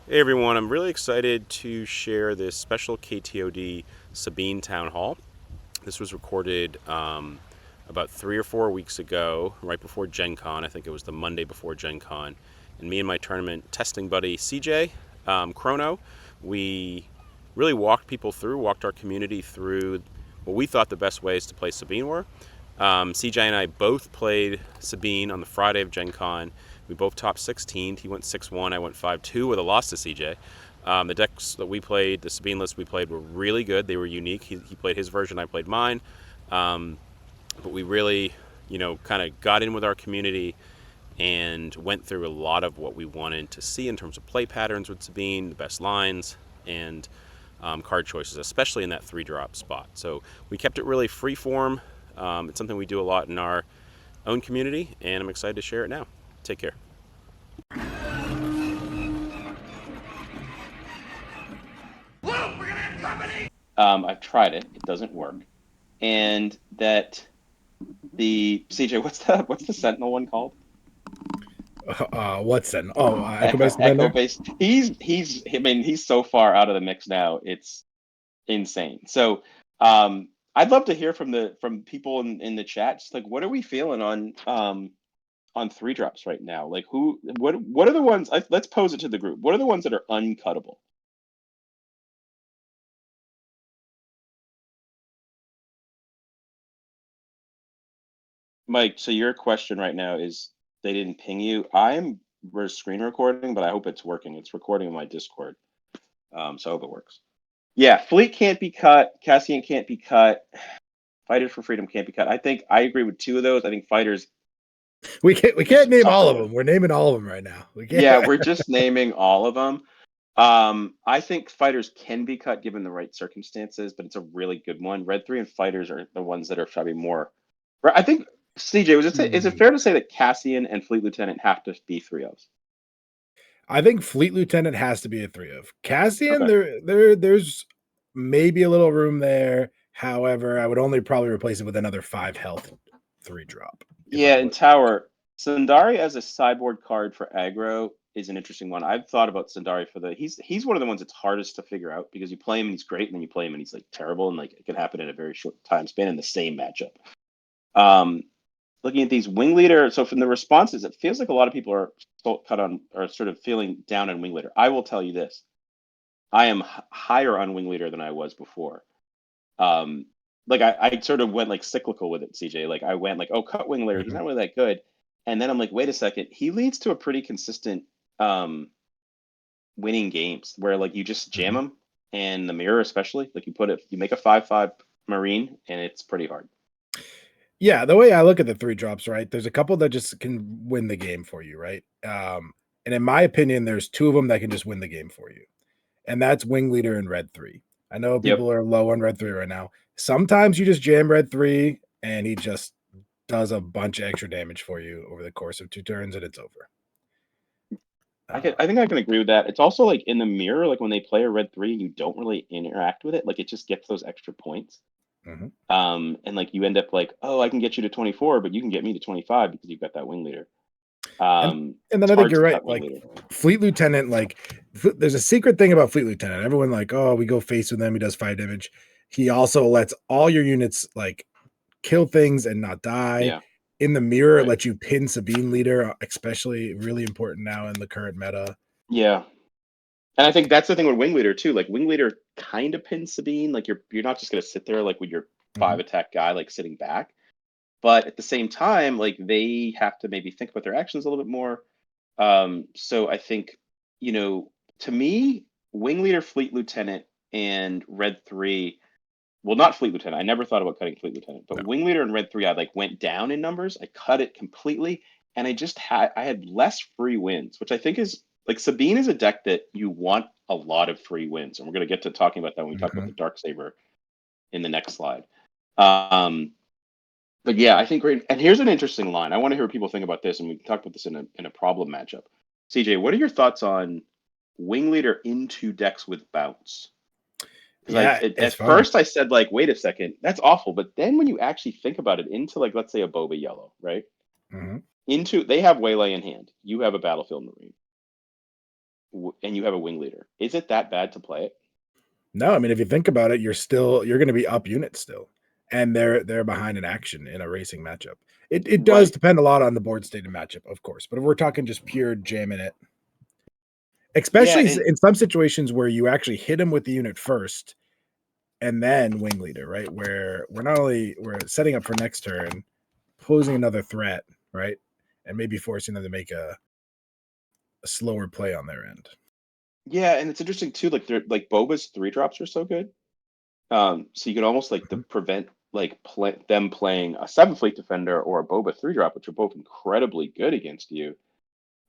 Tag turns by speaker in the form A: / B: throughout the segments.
A: Hey everyone, I'm really excited to share this special KTOD Sabine Town Hall. This was recorded about 3 or 4 weeks ago, right before Gen Con. I think it was the Monday before Gen Con. And me and my tournament testing buddy CJ Chrono, we really walked our community through what we thought the best ways to play Sabine were. CJ and I both played Sabine on the Friday of Gen Con. We both topped 16th. He went 6-1. I went 5-2 with a loss to CJ. The decks that we played, the Sabine list we played, were really good. They were unique. He played his version, I played mine. But we really, kind of got in with our community and went through a lot of what we wanted to see in terms of play patterns with Sabine, the best lines, and card choices, especially in that 3-drop spot. So we kept it really free form. It's something we do a lot in our own community, and I'm excited to share it now. Take care.
B: I've tried it; it doesn't work. And that the CJ, what's the Sentinel one called?
C: What's then? Oh, Echo
B: Echo
C: Base
B: Echo
C: Defender.
B: Base. I mean, he's so far out of the mix now. It's insane. So, I'd love to hear from people in the chat. Just like, what are we feeling on 3 drops right now? Like, what are the ones? Let's pose it to the group. What are the ones that are uncuttable? Mike, so your question right now is they didn't ping you. We're screen recording, but I hope it's working. It's recording in my Discord. So I hope it works. Yeah, Fleet can't be cut. Cassian can't be cut. Fighters for Freedom can't be cut. I think I agree with 2 of those. I think Fighters
C: We can't
B: just
C: name
B: tough to
C: all of
B: win.
C: them. We're naming all of them right now. We can't.
B: Yeah, we're just naming all of them. I think Fighters can be cut given the right circumstances, but it's a really good one. Red 3 and Fighters are the ones that are probably more. I think CJ, is it fair to say that Cassian and Fleet Lieutenant have to be 3 Os?
C: I think Fleet Lieutenant has to be a 3 of. Cassian,
B: Okay.
C: there's maybe a little room there. However, I would only probably replace it with another 5 health 3-drop if I
B: Yeah, in
C: would.
B: Tower, Sundari as a sideboard card for aggro is an interesting one. I've thought about Sundari for he's one of the ones that's hardest to figure out because you play him and he's great, and then you play him and he's like terrible, and like it can happen in a very short time span in the same matchup. Um, Looking at these wing leader, so from the responses, it feels like a lot of people are sort of feeling down on wing leader. I will tell you this: I am higher on wing leader than I was before. Um, like I sort of went like cyclical with it, CJ. Like I went like, oh, cut wing layer, he's
C: Mhm.
B: not really that good. And then I'm like, wait a second, he leads to a pretty consistent winning games where like you just jam
C: Mhm.
B: him, and the mirror especially, like you make a 5/5 marine and it's pretty hard.
C: Yeah, the way I look at the 3 drops, right? There's a couple that just can win the game for you, right? And in my opinion, there's 2 of them that can just win the game for you. And that's Wing Leader and Red 3. I know
B: Yep.
C: people are low on Red 3 right now. Sometimes you just jam Red 3 and he just does a bunch of extra damage for you over the course of 2 turns and it's over.
B: I think I can agree with that. It's also like in the mirror, like when they play a red 3 and you don't really interact with it, like it just gets those extra points.
C: Mhm.
B: And like you end up like, oh, I can get you to 24, but you can get me to 25 because you've got that wing leader.
C: And and then
B: It's
C: I think
B: hard
C: you're
B: to
C: right.
B: cut wing
C: Like
B: leader.
C: Fleet Lieutenant, there's a secret thing about Fleet Lieutenant. Everyone like, oh, we go face with him. He does 5 damage. He also lets all your units like kill things and not die.
B: Yeah,
C: In the mirror,
B: right.
C: let you pin Sabine leader, especially really important now in the current meta.
B: Yeah. And I think that's the thing with wing leader too. Like wing leader kind of pins Sabine. Like you're not just gonna sit there like with your
C: Mhm.
B: 5 attack guy like sitting back. But at the same time, like they have to maybe think about their actions a little bit more. So I think, you know, to me, wing leader, fleet lieutenant, and red 3. Well, not fleet lieutenant. I never thought about cutting fleet lieutenant, but
C: No.
B: wing leader and red 3, I like went down in numbers. I cut it completely, and I had less free wins, which I think is like Sabine is a deck that you want a lot of free wins, and we're gonna get to talking about that when we talk about the
C: Mhm.
B: dark saber in the next slide. Um, but yeah, I think great. And here's an interesting line. I want to hear what people think about this, and we can talk about this in a problem matchup. CJ, what are your thoughts on wing leader into decks with bounce? Because
C: Yeah, it's
B: at
C: fun.
B: first I said like, wait a second, that's awful. But then when you actually think about it, into like let's say a boba yellow, right?
C: Mhm.
B: Into they have waylay in hand. You have a battlefield marine. and you have a wing leader. Is it that bad to play it?
C: No, I mean, if you think about it, you're going to be up units still, and they're behind in action in a racing matchup. It does
B: Right.
C: depend a lot on the board state and matchup, of course, but if we're talking just pure jamming it,
B: Yeah,
C: especially
B: and
C: in some situations where you actually hit them with the unit first and then wing leader, right? Where we're setting up for next turn, posing another threat, right, and maybe forcing them to make a slower play on their end.
B: yeah, and it's interesting too. Like they're like Boba's 3 drops are so good. So you can almost like
C: Mhm.
B: prevent like them playing a 7 fleet defender or a Boba 3 drop, which are both incredibly good against you.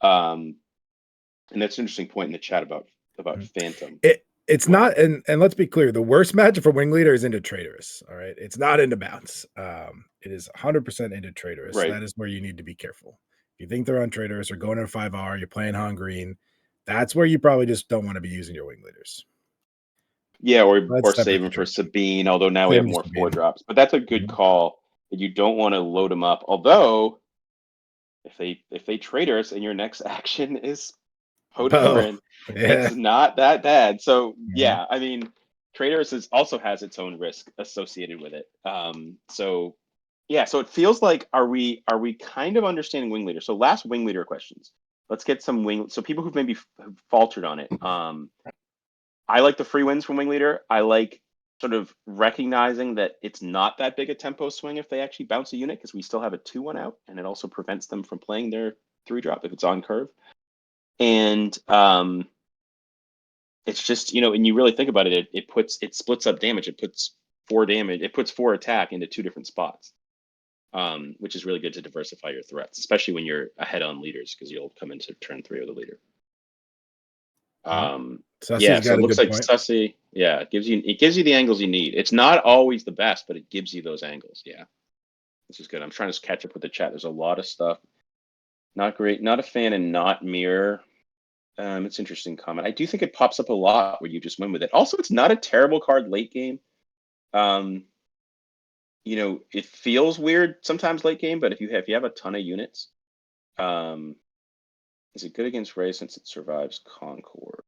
B: Um, and that's an interesting point in the chat about
C: Mhm.
B: Phantom.
C: It's
B: Go ahead.
C: not, and let's be clear, the worst matchup for wing leader is into traitorous. All right, it's not into bounce. It is 100% into traitorous.
B: Right.
C: That is where you need to be careful. If you think they're on traitorous or going to 5R, you're playing Han Green. That's where you probably just don't want to be using your wing leaders.
B: Yeah, or
C: Let's
B: save
C: separate the
B: him for
C: traitorous.
B: Sabine, although now we
C: Same
B: have
C: as
B: more
C: Sabine.
B: 4 drops. But that's a good
C: Mhm.
B: call that you don't want to load them up. Although if they traitor us and your next action is
C: Oh,
B: Podarin, it's
C: yeah.
B: not that bad. So
C: Mhm.
B: yeah, I mean, Traitors also has its own risk associated with it. So yeah, so it feels like are we kind of understanding wing leader? So last wing leader questions. Let's get some wing. So people who've maybe have faltered on it. I like the free wins from wing leader. I like sort of recognizing that it's not that big a tempo swing if they actually bounce a unit because we still have a 2-1 out, and it also prevents them from playing their 3 drop if it's on curve. And it's just and you really think about it, it splits up damage. It puts 4 damage. It puts 4 attack into 2 different spots, which is really good to diversify your threats, especially when you're ahead on leaders because you'll come into turn 3 with a leader.
C: Mhm.
B: Yeah,
C: Sussy's
B: so
C: got
B: it
C: a
B: looks
C: good
B: like
C: point.
B: Sussy. Yeah, it gives you the angles you need. It's not always the best, but it gives you those angles. Yeah, this is good. I'm trying to catch up with the chat. There's a lot of stuff. Not great. Not a fan and not mirror. It's interesting comment. I do think it pops up a lot where you just win with it. Also, it's not a terrible card late game. Um, it feels weird sometimes late game, but if you have a ton of units, um, is it good against Ray since it survives Concord?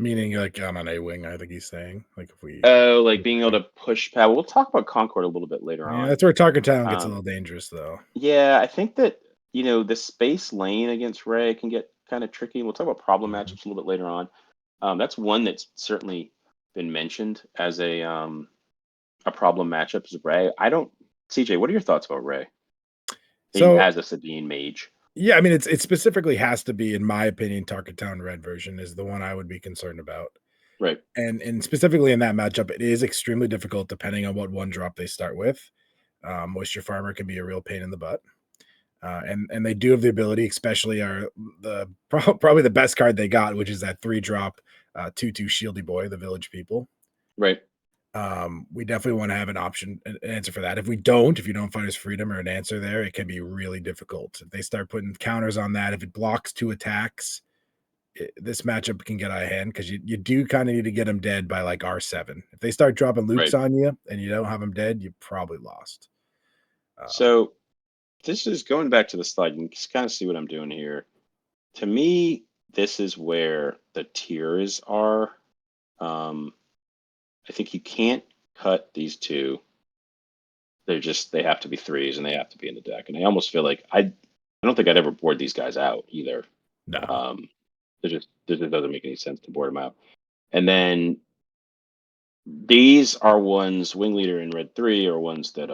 C: Meaning like on an A wing, I think he's saying. Like if we
B: Oh, like being able to push pad. We'll talk about Concord a little bit later
C: yeah,
B: on.
C: that's where Talker Town gets a
B: Um,
C: little dangerous though.
B: yeah, I think that the space lane against Ray can get kind of tricky. We'll talk about problem
C: Mhm.
B: matchups a little bit later on. That's one that's certainly been mentioned as a problem matchup is Ray. I don't, CJ. What are your thoughts about Ray
C: So
B: as a Sabine mage?
C: yeah, I mean it specifically has to be, in my opinion, Talker Town red version is the one I would be concerned about.
B: Right,
C: And specifically in that matchup, it is extremely difficult depending on what one drop they start with. Moisture Farmer can be a real pain in the butt. And they do have the ability, especially probably the best card they got, which is that 3 drop 2/2 Shieldy Boy, the Village People.
B: right.
C: We definitely want to have an answer for that. If you don't find his freedom or an answer there, it can be really difficult. If they start putting counters on that, if it blocks 2 attacks, this matchup can get out of hand because you do kind of need to get them dead by like R7. If they start dropping loops
B: Right.
C: on you and you don't have them dead, you probably lost. Um,
B: So this is going back to the slide. You can just kind of see what I'm doing here. To me, this is where the tiers are. Um, I think you can't cut these two. They have to be threes and they have to be in the deck. And I almost feel like I don't think I'd ever board these guys out either.
C: no.
B: Um, it just doesn't make any sense to board them out. And then these are ones Wing Leader and Red 3 are ones that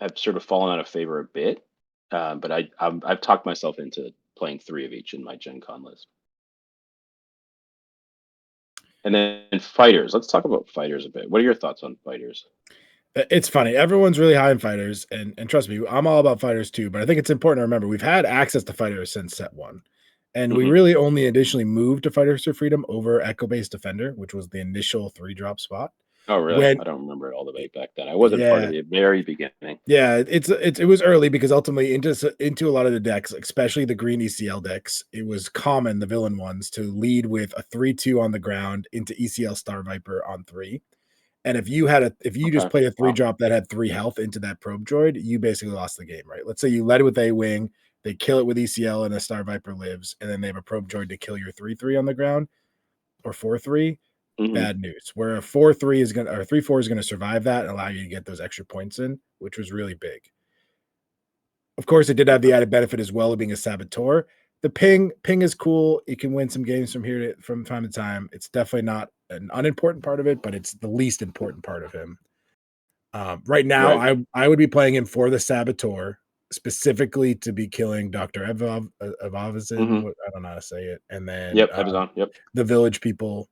B: have sort of fallen out of favor a bit. But I've talked myself into playing 3 of each in my Gen Con list. And then fighters. Let's talk about fighters a bit. What are your thoughts on fighters?
C: It's funny. Everyone's really high in fighters, and trust me, I'm all about fighters too. But I think it's important to remember we've had access to fighters since set one, and we
B: Hmm.
C: really only additionally moved to Fighters for Freedom over Echo Based Defender, which was the initial 3 drop spot.
B: Oh, really?
C: When
B: I don't remember it all the way back then. I wasn't part of
C: yeah,
B: the very beginning.
C: yeah, it was early because ultimately into a lot of the decks, especially the green ECL decks, it was common the villain ones to lead with a 3/2 on the ground into ECL Star Viper on 3. And if you just
B: Okay.
C: played a 3
B: Wow.
C: drop that had 3 health into that probe droid, you basically lost the game, right? Let's say you led with A wing, They kill it with ECL and a Star Viper lives, and then they have a probe droid to kill your 3/3 on the ground or 4/3. Bad news. Where a 4/3 is gonna or 3/4 is gonna survive that and allow you to get those extra points in, which was really big. Of course, it did have the added benefit as well of being a saboteur. The ping is cool. You can win some games from time to time. It's definitely not an unimportant part of it, but it's the least important part of him. Right now, I would be playing him for the saboteur, specifically to be killing Dr. Evavazin. I don't know how to say it. And then the village people,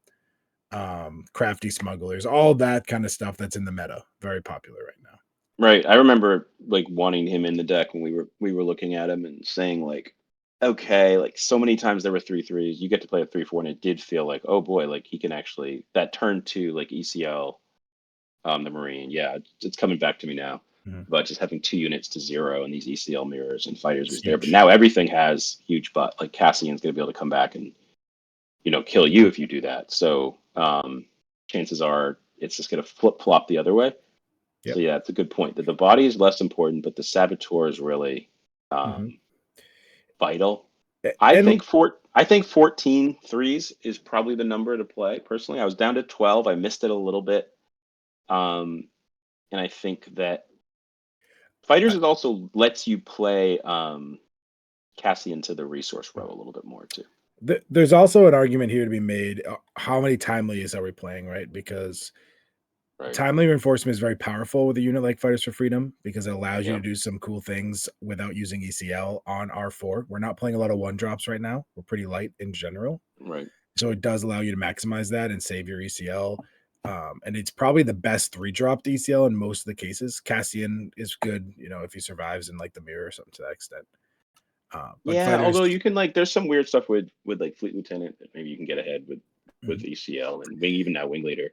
C: crafty smugglers, all that kind of stuff that's in the meta. Very popular right now.
B: Right. I remember like wanting him in the deck when we were looking at him and saying like, okay, like so many times there were 3/3s. You get to play a 3/4, and it did feel like, oh boy, like he can actually that turn to like ECL, the Marine. Yeah, it's coming back to me now. But just having 2 units to 0 and these ECL mirrors and fighters was there. But now everything has huge butt. Like Cassian's gonna be able to come back and kill you if you do that. So chances are it's just gonna flip flop the other way.
C: Yep.
B: So yeah, it's a good point that the body is less important, but the saboteur is really vital. I think 14 threes is probably the number to play. Personally, I was down to 12. I missed it a little bit, and I think that fighters it also lets you play Cassian to the resource row a little bit more too.
C: There's also an argument here to be made. How many timelies are we playing, right? Because timely reinforcement is very powerful with a unit like Fighters for Freedom because it allows you to do some cool things without using ECL on R4. We're not playing a lot of 1-drops right now. We're pretty light in general.
B: Right.
C: So it does allow you to maximize that and save your ECL. And it's probably the best 3-drop ECL in most of the cases. Cassian is good, if he survives in like the mirror or something to that extent.
B: But although you can there's some weird stuff with like Fleet Lieutenant that maybe you can get ahead with ECL and even now Wing Leader.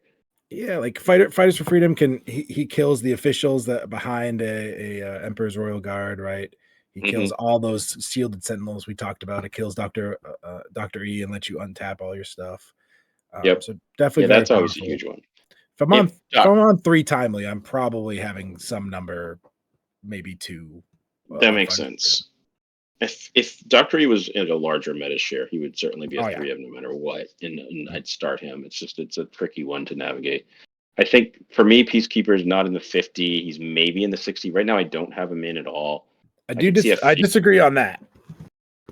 C: Yeah, like Fighters for Freedom he kills the officials that behind a Emperor's Royal Guard, right? He kills all those shielded sentinels we talked about. It kills Dr. E and lets you untap all your stuff. So definitely very
B: that's always
C: powerful.
B: a huge one.
C: If I'm on 3 timely, I'm probably having some number, maybe 2.
B: That makes sense. If Dr. E was in a larger meta share, he would certainly be a 3 of no matter what, and I'd start him. It's a tricky one to navigate. I think for me, Peacekeeper is not in the 50. He's maybe in the 60. Right now, I don't have him in at all.
C: I disagree on that.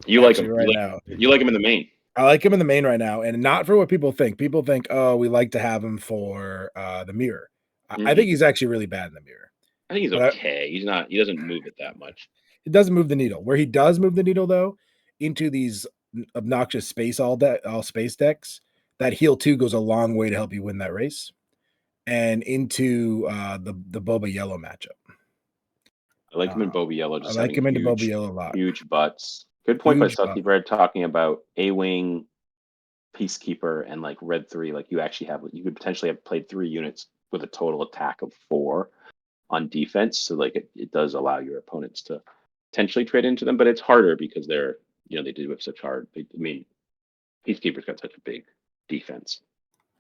B: You like him right now. You like him in the main.
C: I like him in the main right now, and not for what people think. People think, oh, we like to have him for the mirror. I think he's actually really bad in the mirror.
B: I think he's okay. He's not. He doesn't move it that much.
C: It doesn't move the needle. Where he does move the needle, though, into these obnoxious all space decks, that heal 2 goes a long way to help you win that race, and into the Boba Yellow matchup.
B: I like him in Boba Yellow.
C: I like him into Boba Yellow a lot.
B: Huge butts. Good point by Sucky Bread talking about A-Wing, Peacekeeper, and like Red 3. Like you could potentially have played 3 units with a total attack of 4 on defense. So like it does allow your opponents to potentially trade into them, but it's harder because they're they do have such hard. Peacekeeper's got such a big defense.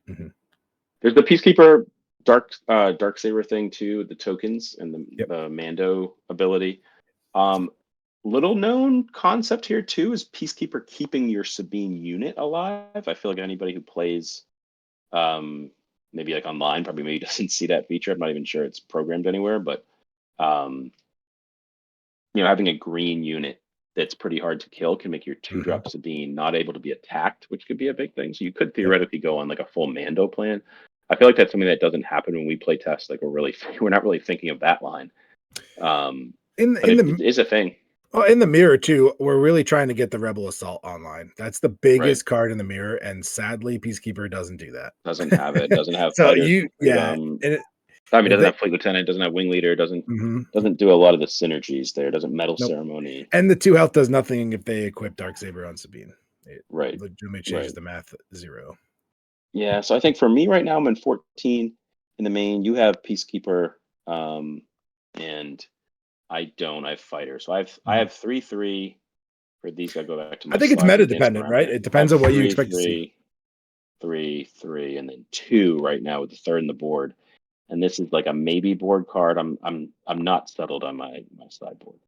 B: There's the Peacekeeper Dark Saber thing too, the tokens and the Mando ability. Little known concept here too is Peacekeeper keeping your Sabine unit alive. I feel like anybody who plays maybe like online maybe doesn't see that feature. I'm not even sure it's programmed anywhere, but having a green unit that's pretty hard to kill can make your 2-drop Sabine not able to be attacked, which could be a big thing. So you could theoretically go on like a full Mando plan. I feel like that's something that doesn't happen when we play test. Like we're not really thinking of that line. It is a thing.
C: Well, in the mirror too, we're really trying to get the Rebel Assault online. That's the biggest card in the mirror, and sadly, Peacekeeper doesn't do that.
B: Doesn't have it. Doesn't have.
C: So
B: doesn't have Fleet Lieutenant. Doesn't have Wing Leader. Doesn't do a lot of the synergies there. Doesn't Metal Ceremony.
C: And the 2 health does nothing if they equip Dark Saber on Sabine. It legitimately changes the math 0.
B: Yeah, so I think for me right now, I'm in 14 in the main. You have Peacekeeper, and I don't. I have Fighter. So I have 3/3 for these. I go back to my.
C: I think it's meta dependent, right? It depends on what you expect to see.
B: 3/3, and then 2 right now with the 3rd in the board. And this is like a maybe board card. I'm not settled on my sideboard.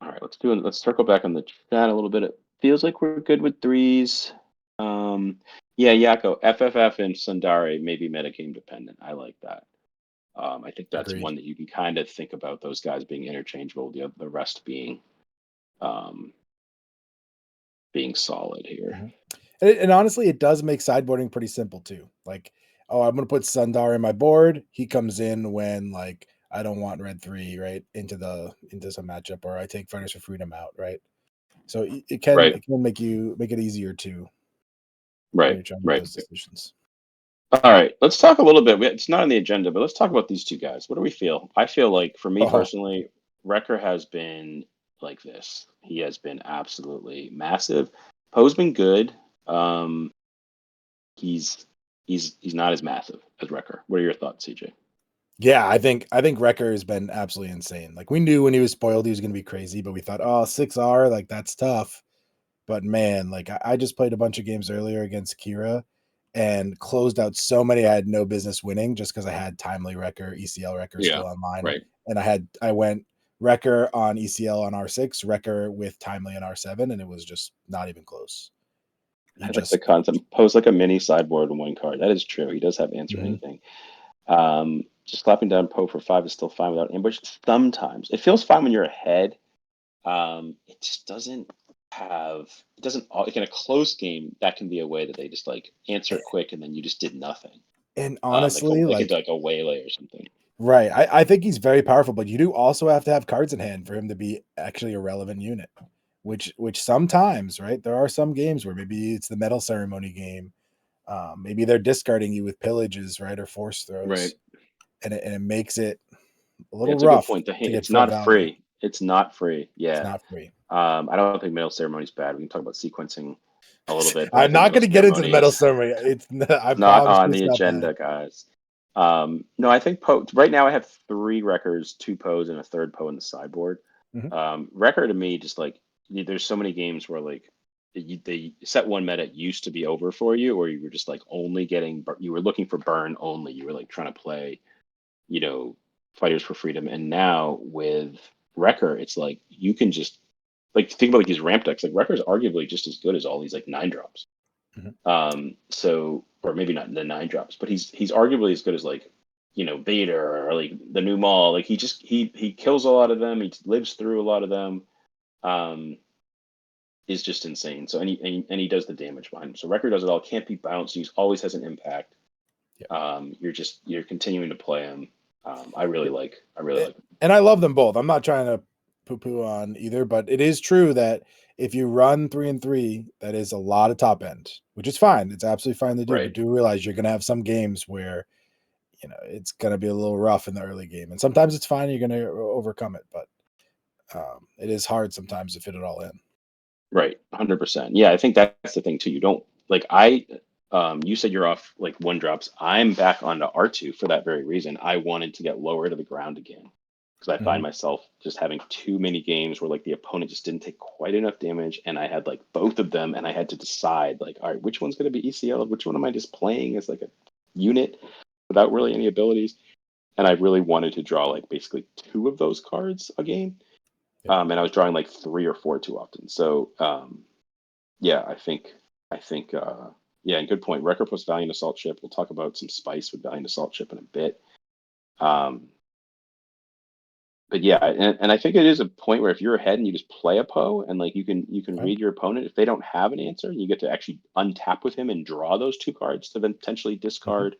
B: All right, let's circle back on the chat a little bit. It feels like we're good with threes. Yeah, Yako, FFF and Sundari may be metagame dependent. I like that. I think that's
C: Agreed.
B: one that you can kind of think about those guys being interchangeable, the rest um, being solid here.
C: Mhm. And honestly, it does make sideboarding pretty simple too. Like, oh, I'm gonna put Sundar in my board. He comes in when like I don't want red 3, right? Into some matchup, or I take Fighters for Freedom out, right? So it can
B: Right,
C: make it easier too when
B: right,
C: you're trying to make
B: right.
C: those decisions.
B: All right, let's talk a little bit. It's not on the agenda, but let's talk about these two guys. What do we feel? I feel like, for me
C: Oh,
B: personally, Wrecker has been like this. He has been absolutely massive. Poe's been good. Um, he's not as massive as Wrecker. What are your thoughts, CJ?
C: yeah, I think Wrecker has been absolutely insane. Like we knew when he was spoiled, he was gonna be crazy, but we thought, oh, 6R, like that's tough. But man, like I just played a bunch of games earlier against Kira and closed out so many I had no business winning just because I had Timely Wrecker, ECL Wrecker
B: Yeah,
C: still online.
B: right.
C: And I went Wrecker on ECL on R6, Wrecker with Timely on R7, and it was just not even close. He
B: I like the
C: just
B: concept. Poe's like a mini sideboard in one card. That is true. He does have answer
C: Mhm.
B: anything. Just slapping down Poe for 5 is still fine without ambush. Sometimes it feels fine when you're ahead. It just doesn't have. It doesn't. Like in a close game, that can be a way that they just like answer it quick, and then you just did nothing.
C: and honestly,
B: Like into
C: like
B: like a waylay or something.
C: right. I think he's very powerful, but you do also have to have cards in hand for him to be actually a relevant unit. Which sometimes, right? There are some games where maybe it's the medal ceremony game. Maybe they're discarding you with pillages, right, or force
B: Right.
C: throws, and it makes it a
B: Yeah,
C: little
B: it's a good
C: rough
B: point.
C: to get
B: It's
C: full
B: not
C: value.
B: free. It's not free.
C: It's
B: Yeah.
C: not free.
B: I don't think medal ceremony is bad. We can talk about sequencing a little bit, but I
C: I'm
B: think
C: not
B: medal
C: going to get into the
B: ceremony
C: medal
B: is
C: ceremony. I
B: not
C: promise
B: on
C: you, it's
B: the
C: not bad.
B: agenda, guys. No, I think Poe. Right now, I have 3 records, 2 Poes, and a third Poe in the sideboard.
C: Mhm.
B: Record to me, just like there's so many games where like they set one meta used to be over for you, or you were just like only getting you were looking for burn only. You were like trying to play, you know, Fighters for Freedom, and now with Wrecker, it's like you can just like think about like these ramp decks. Like Wrecker's arguably just as good as all these like 9 drops.
C: Mhm.
B: So or maybe not the 9 drops, but he's arguably as good as like Vader or like the new Maul. Like he kills a lot of them. He lives through a lot of them. Um, is just insane. So and he does the damage behind him. So Wrecker does it all. Can't be bounced. He always has an impact.
C: Yeah.
B: You're continuing to play him. I really
C: Yeah.
B: like.
C: And I love them both. I'm not trying to poo-poo on either, but it is true that if you run 3-3, that is a lot of top end, which is fine. It's absolutely fine to do, but
B: Right.
C: do realize you're going to have some games where it's going to be a little rough in the early game, and sometimes it's fine. You're going to overcome it, but it is hard sometimes to fit it all in.
B: Right, 100%. Yeah, I think that's the thing too. You don't like you said you're off like 1 drops. I'm back onto R2 for that very reason. I wanted to get lower to the ground again because I find
C: Mhm.
B: myself just having too many games where like the opponent just didn't take quite enough damage, and I had like both of them, and I had to decide like, all right, which one's going to be ECL, which one am I just playing as like a unit without really any abilities? And I really wanted to draw like basically 2 of those cards a game,
C: Yeah.
B: and I was drawing like 3 or 4 too often. So yeah, I think yeah, and good point. Wrecker plus Valiant Assault Ship. We'll talk about some spice with Valiant Assault Ship in a bit. Um, but yeah, and I think it is a point where if you're ahead and you just play a Poe and like you can
C: Fine.
B: read your opponent, if they don't have an answer, you get to actually untap with him and draw those 2 cards to then potentially
C: Mhm.
B: discard.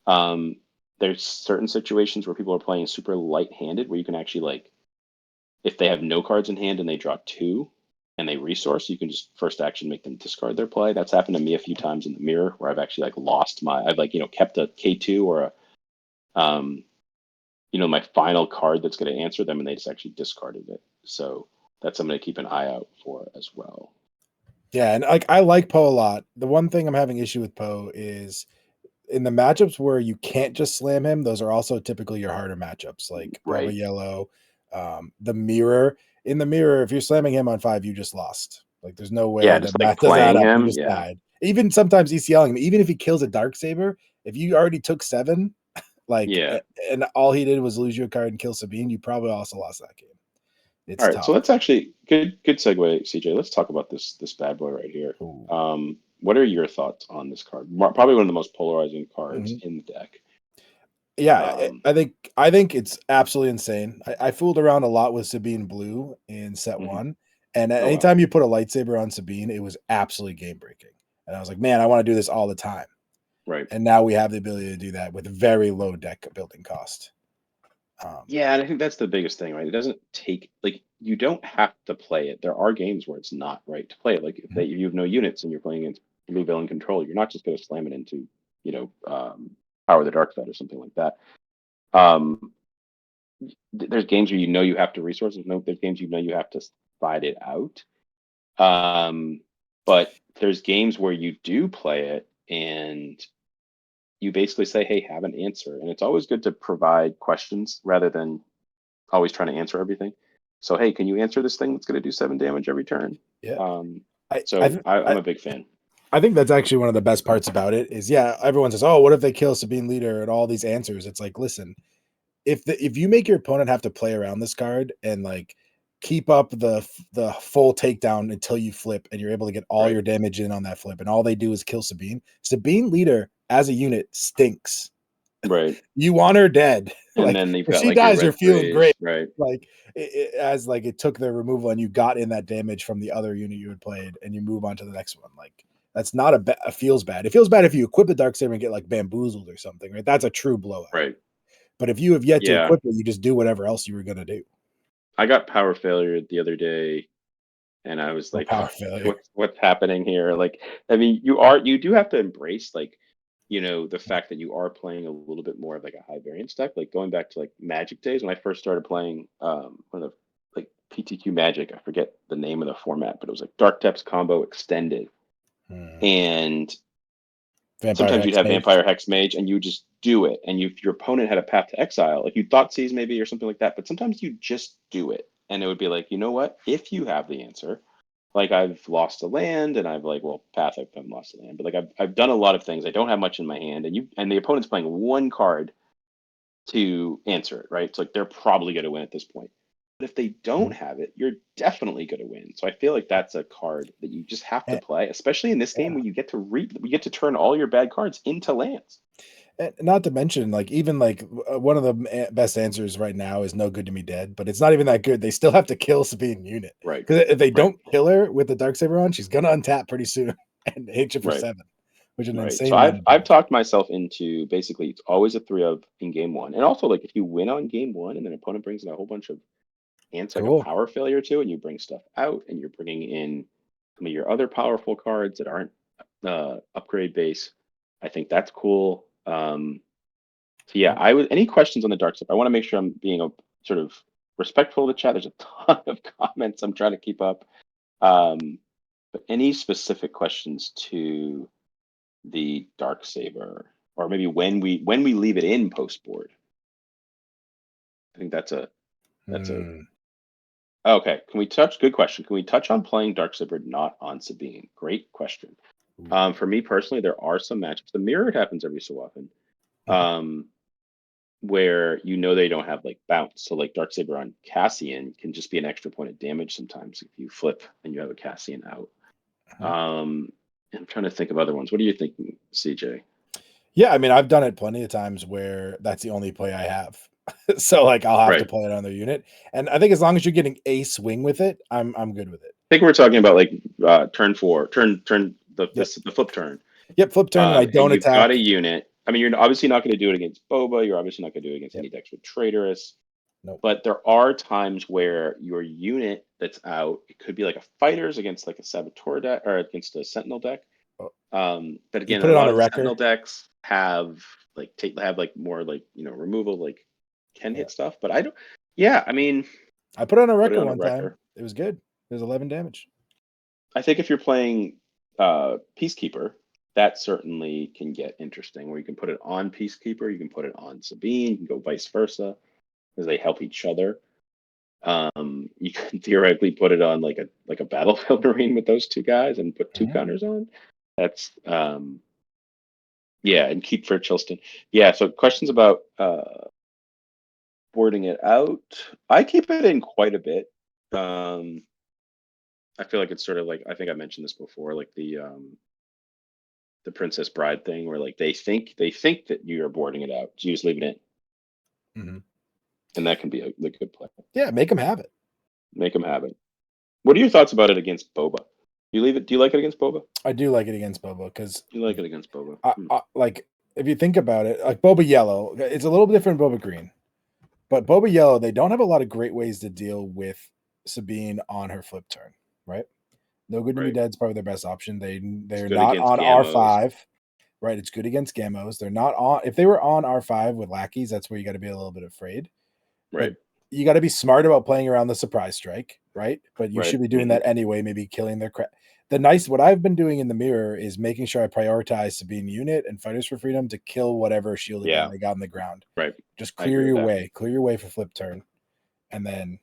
B: Um, there's certain situations where people are playing super light-handed where you can actually like if they have no cards in hand and they draw 2 and they resource, you can just first action make them discard their play. That's happened to me a few times in the mirror where I've actually like lost I've like kept a K2 or a my final card that's going to answer them, and they just actually discarded it. So that's something to keep an eye out for as well.
C: Yeah, and like I like Poe a lot. The one thing I'm having issue with Poe is in the matchups where you can't just slam him, those are also typically your harder matchups, like Boba
B: Right.
C: Yellow, the mirror. In the mirror, if you're slamming him on 5, you just lost. Like there's no
B: Yeah,
C: way the
B: just like
C: math doesn't add
B: playing
C: up. You
B: him.
C: just
B: Yeah.
C: died. Even sometimes ECLing him, even if he kills a dark saber, if you already took 7, like
B: Yeah.
C: and all he did was lose you a card and kill Sabine, you probably also lost that game. It's
B: All right, so
C: tough.
B: let's actually good segue, CJ. Let's talk about this bad boy right here.
C: Ooh.
B: What are your thoughts on this card? Probably one of the most polarizing cards
C: Mhm.
B: in the deck.
C: Yeah,
B: Um,
C: I think it's absolutely insane. I fooled around a lot with Sabine Blue in set
B: mhm.
C: 1, and
B: Oh wow,
C: anytime you put a lightsaber on Sabine, it was absolutely game breaking. And I was like, man, I want to do this all the time.
B: right.
C: And now we have the ability to do that with very low deck building cost. Um,
B: Yeah, and I think that's the biggest thing, right? It doesn't take like you don't have to play it. There are games where it's not right to play it. Like if
C: mhm.
B: you have no units and you're playing against blue villain control, you're not just going to slam it into Power of the Dark Side or something like that. Um, there's games where you know you have to resources. No, there's games you know you have to fight it out. Um, but there's games where you do play it and you basically say, "Hey, have an answer," and it's always good to provide questions rather than always trying to answer everything. So, hey, can you answer this thing that's going to do 7 damage every turn?
C: yeah,
B: Um,
C: I, I,
B: so
C: th-
B: I'm
C: I
B: a big fan.
C: I think that's actually one of the best parts about it is, yeah, everyone says, oh, what if they kill Sabine Leader and all these answers? It's like, listen, if you make your opponent have to play around this card and like keep up the full takedown until you flip and you're able to get all
B: Right,
C: your damage in on that flip and all they do is kill Sabine. Sabine Leader as a unit stinks.
B: right.
C: You want her dead.
B: And
C: Like
B: then you've
C: if
B: got
C: she
B: like your
C: dies, you're
B: red
C: feeling great.
B: threes, right,
C: Like as like it took their removal and you got in that damage from the other unit you had played and you move on to the next one. Like that's not a feels bad. It feels bad if you equip the dark saber and get like bamboozled or something, right? That's a true blowout.
B: right.
C: But if you have yet to
B: Yeah,
C: equip it, you just do whatever else you were gonna do.
B: I got power failure the other day, and I was
C: No
B: like,
C: power failure.
B: what's happening here? Like, I mean, you do have to embrace like, the fact that you are playing a little bit more of like a high variance deck. Like going back to like Magic days when I first started playing one of the like PTQ Magic. I forget the name of the format, but it was like Dark Depths Combo Extended,
C: Hmm.
B: and
C: Vampire
B: sometimes you'd
C: Hex
B: have
C: Mage.
B: Vampire Hex Mage and you would just do it. And if your opponent had a path to exile, like you thought sees maybe or something like that, but sometimes you just do it. And it would be like, you know what? If you have the answer, like I've lost a land and I've like, well, path, I haven't lost a land, but like I've done a lot of things. I don't have much in my hand, and the opponent's playing one card to answer it, right? It's like they're probably going to win at this point. But if they don't
C: Mhm.
B: have it, you're definitely going to win. So I feel like that's a card that you just have to
C: And,
B: play, especially in this game
C: yeah.
B: where you get to turn all your bad cards into lands.
C: And not to mention, like even like one of the best answers right now is "No Good to Me Dead," but it's not even that good. They still have to kill Sabine unit
B: Right,
C: because if they
B: right,
C: don't kill her with the dark saber on, she's gonna untap pretty soon and hit you for
B: right,
C: 7, which is an
B: right. So
C: insane amount
B: I've
C: of
B: I've
C: damage.
B: talked myself into basically it's always a 3 of in game one, and also like if you win on game one and then opponent brings in a whole bunch of ants like a
C: Cool.
B: power failure too, and you bring stuff out and you're bringing in some of your other powerful cards that aren't upgrade base. I think that's cool. So yeah,
C: Yep.
B: I would. Any questions on the dark stuff? I want to make sure I'm being a sort of respectful of the chat. There's a ton of comments. I'm trying to keep up. Um, but any specific questions to the dark saber, or maybe when we leave it in post board? I think that's a
C: Hmm.
B: okay. Can we touch? Good question. Can we touch on playing dark saber not on Sabine? Great question.
C: Ooh.
B: For me personally, there are some matchups. The mirrored happens every so often.
C: Mhm.
B: Um, where they don't have like bounce. So like Darksaber on Cassian can just be an extra point of damage sometimes if you flip and you have a Cassian out.
C: Mhm.
B: I'm trying to think of other ones. What are you thinking, CJ?
C: Yeah, I mean, I've done it plenty of times where that's the only play I have. So like I'll have to
B: Right.
C: play it on their unit. And I think as long as you're getting a swing with it, I'm good with it.
B: I think we're talking about like turn four, turn
C: Yep.
B: the flip turn.
C: Yep, flip turn and I
B: And
C: don't
B: you've got a
C: attack.
B: unit. I mean, you're obviously not going to do it against Boba. You're obviously not going to do it against
C: Yep.
B: any decks with Traitorous.
C: Nope.
B: But there are times where your unit that's out, it could be like a fighters against like a saboteur deck or against a sentinel deck.
C: Oh,
B: But
C: you
B: again,
C: put
B: a
C: it on
B: lot
C: a
B: of the sentinel
C: wrecker.
B: decks have like more like removal like can
C: Yeah.
B: hit stuff. But I don't. Yeah, I mean,
C: I put it on a
B: put it
C: wrecker
B: on a
C: one time.
B: wrecker.
C: It was good. It was 11 damage.
B: I think if you're playing Peacekeeper, that certainly can get interesting. Where you can put it on Peacekeeper, you can put it on Sabine, you can go vice versa because they help each other. You can theoretically put it on like a battlefield marine with those two guys and put two
C: Mhm.
B: counters on. That's yeah, and keep for Chilston. Yeah, so questions about boarding it out. I keep it in quite a bit. I feel like it's sort of like, I think I mentioned this before, like the Princess Bride thing, where like they think that you are boarding it out, so you just leave it in,
C: Hmm.
B: and that can be a good play.
C: Yeah, make them have it.
B: Make them have it. What are your thoughts about it against Boba? You leave it? Do you like it against Boba?
C: I do like it against Boba because,
B: You like it against Boba?
C: like, if you think about it, like Boba Yellow, it's a little different than Boba Green, but Boba Yellow, they don't have a lot of great ways to deal with Sabine on her flip turn, right? No Good to Me
B: Right.
C: Dead's probably their best option.
B: It's
C: They're
B: good
C: not
B: against
C: on
B: Gamos.
C: R5, right? It's good against Gamos. They're not on. If they were on R5 with lackeys, that's where you got to be a little bit afraid. But
B: Right.
C: you got to be smart about playing around the surprise strike, right? But you
B: Right.
C: should be doing that anyway. Maybe killing their crap. What I've been doing in the mirror is making sure I prioritize Sabine unit and Fighters for Freedom to kill whatever shielded
B: Yeah.
C: gun they got on the ground.
B: Right.
C: Just
B: I agree with that.
C: clear your way for flip turn, and then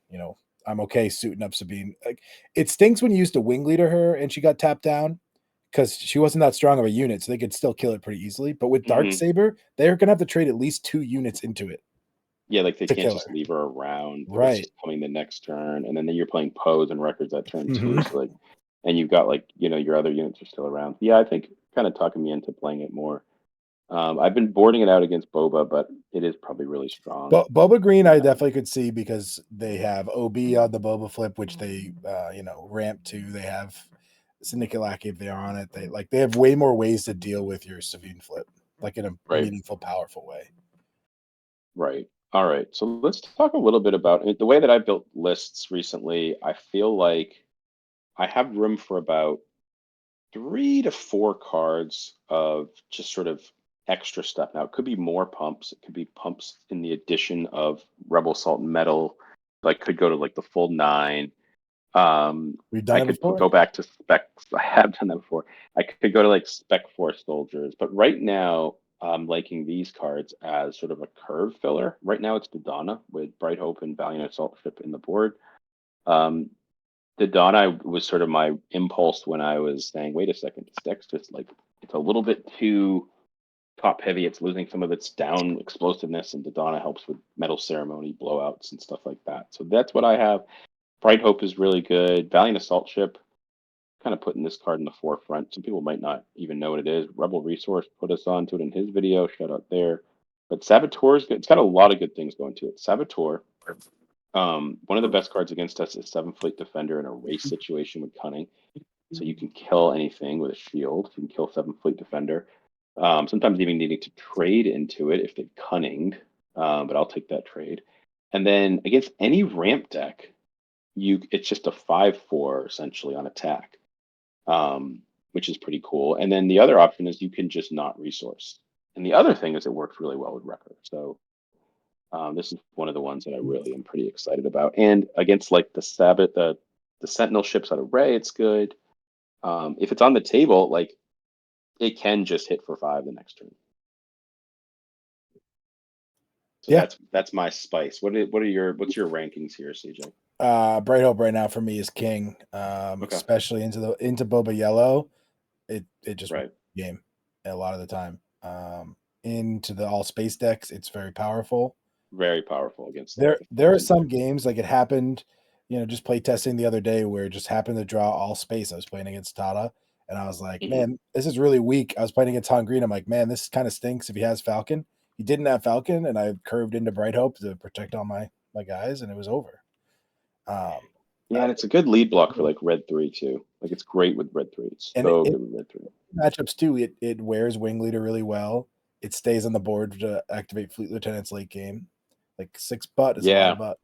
C: I'm okay suiting up Sabine. Like, it stinks when you used to wing leader her and she got tapped down because she wasn't that strong of a unit, so they could still kill it pretty easily. But with Dark Saber, they're gonna have to trade at least 2 units into it
B: Yeah, like they
C: to
B: can't
C: kill
B: just
C: her.
B: leave her around if it's
C: Right.
B: just coming the next turn, and then you're playing pose and records that turn too.
C: Mhm.
B: So like, and you've got like your other units are still around. Yeah, I think kind of talking me into playing it more. I've been boarding it out against Boba, but it is probably really strong.
C: But Boba Green, I
B: Yeah.
C: definitely could see because they have OB on the Boba flip, which they ramp to. They have Syndicate Lackey if they are on it. They have way more ways to deal with your Savine flip, like in a
B: Right.
C: meaningful, powerful way.
B: Right. All right. So let's talk a little bit about the way that I built lists recently. I feel like I have room for about 3 to 4 cards of just sort of extra stuff. Now, it could be more pumps. It could be pumps in the addition of Rebel Salt and Metal. Like, could go to like the full 9.
C: We've done
B: I
C: it
B: could
C: before.
B: go back to specs. I have done that before. I could go to like spec 4 soldiers, but right now I'm liking these cards as sort of a curve filler. Right now it's Dodonna with Bright Hope and Valiant Assault Ship in the board. Um, Dodonna was sort of my impulse when I was saying, wait a second, this deck's just like it's a little bit too top heavy. It's losing some of its down explosiveness, and Dodonna helps with Metal Ceremony blowouts and stuff like that. So that's what I have. Bright Hope is really good. Valiant Assault Ship, kind of putting this card in the forefront. Some people might not even know what it is. Rebel Resource put us onto it in his video. Shout out there. But Saboteur's good. It's got a lot of good things going to it. Saboteur, one of the best cards against us is 7 Fleet Defender in a race situation with Cunning. So you can kill anything with a shield. You can kill 7 Fleet Defender. Sometimes even needing to trade into it if they've Cunning. But I'll take that trade. And then against any ramp deck, it's just a 5/4 essentially on attack, which is pretty cool. And then the other option is you can just not resource. And the other thing is it works really well with Wrecker. So this is one of the ones that I really am pretty excited about. And against like the Sabbath, the Sentinel ships out of Ray, it's good. If it's on the table, like it can just hit for 5 the next turn. So
C: Yeah.
B: that's my spice. What's your rankings here, CJ?
C: Bright Hope right now for me is king.
B: Okay.
C: Especially into Boba Yellow. It just
B: Right.
C: game a lot of the time. Into the all space decks, it's very powerful.
B: Very powerful against like
C: There are some games like it happened, just play testing the other day where it just happened to draw all space. I was playing against Tata, and I was like, man, this is really weak. I was playing against Han Green. I'm like, man, this kind of stinks if he has Falcon. He didn't have Falcon, and I curved into Bright Hope to protect all my guys, and it was over.
B: Yeah, and it's a good lead block for like red 3 too. Like it's great with red 3. It's
C: And
B: so
C: it
B: good with red 3.
C: matchups too. It wears Wing Leader really well. It stays on the board to activate Fleet Lieutenants late game. Like 6 butt is a lot
B: Yeah,
C: of butt.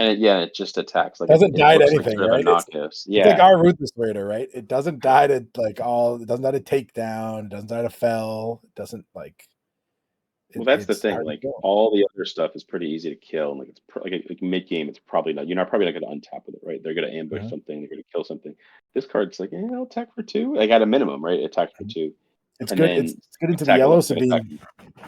B: and it just attacks. Like
C: Doesn't
B: it
C: die to
B: looks like
C: anything,
B: sort of a
C: right?
B: knockhouse.
C: It's like
B: Yeah.
C: our Ruthless Raider, right? It doesn't die to it doesn't die to takedown, it doesn't die to fell, it doesn't
B: Well, that's the
C: it's
B: thing.
C: hard to
B: Like
C: kill.
B: all the other stuff is pretty easy to kill, and like it's like mid game, it's probably not. You're not probably not going to untap with it, right? They're going to ambush
C: Mhm.
B: something. They're going to kill something. This card's like, I'll attack for 2. Like at a minimum, right? It attacks for 2,
C: It's
B: and
C: good.
B: then
C: It's good into the
B: attack it
C: yellow
B: once. Then attack.
C: Sabine.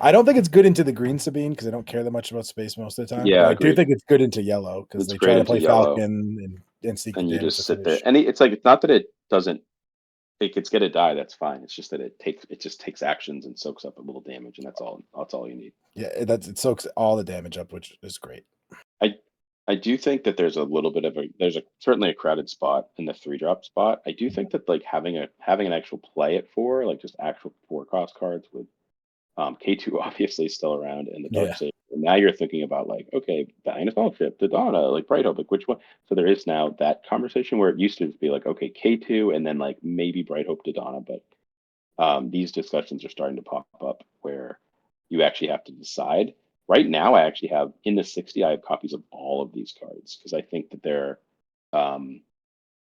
C: I don't think it's good into the green Sabine because I don't care that much about space most of the time. But
B: Yeah,
C: I do
B: agreed.
C: think it's good into yellow because
B: It's
C: they
B: great
C: try to
B: into
C: play
B: yellow,
C: Falcon and sneak the
B: and you
C: damage to
B: just sit there.
C: finish.
B: And it's like it's not that it doesn't. It could get a die. That's fine. It's just that it just takes actions and soaks up a little damage, and that's all. That's all you need.
C: Yeah, it soaks all the damage up, which is great.
B: I I do think that there's a little bit of certainly a crowded spot in the 3-drop spot. I do think that like having an actual play at 4, like just actual 4 cost cards with K2 obviously still around and the
C: Yeah.
B: Darksaber. Now you're thinking about like, okay, Valiant Fellowship, Dodonna, like Bright Hope, like which one? So there is now that conversation where it used to be like, okay, K2 and then like maybe Bright Hope, Dodonna, but these discussions are starting to pop up where you actually have to decide. Right now, I actually have in the 60, I have copies of all of these cards because I think that um,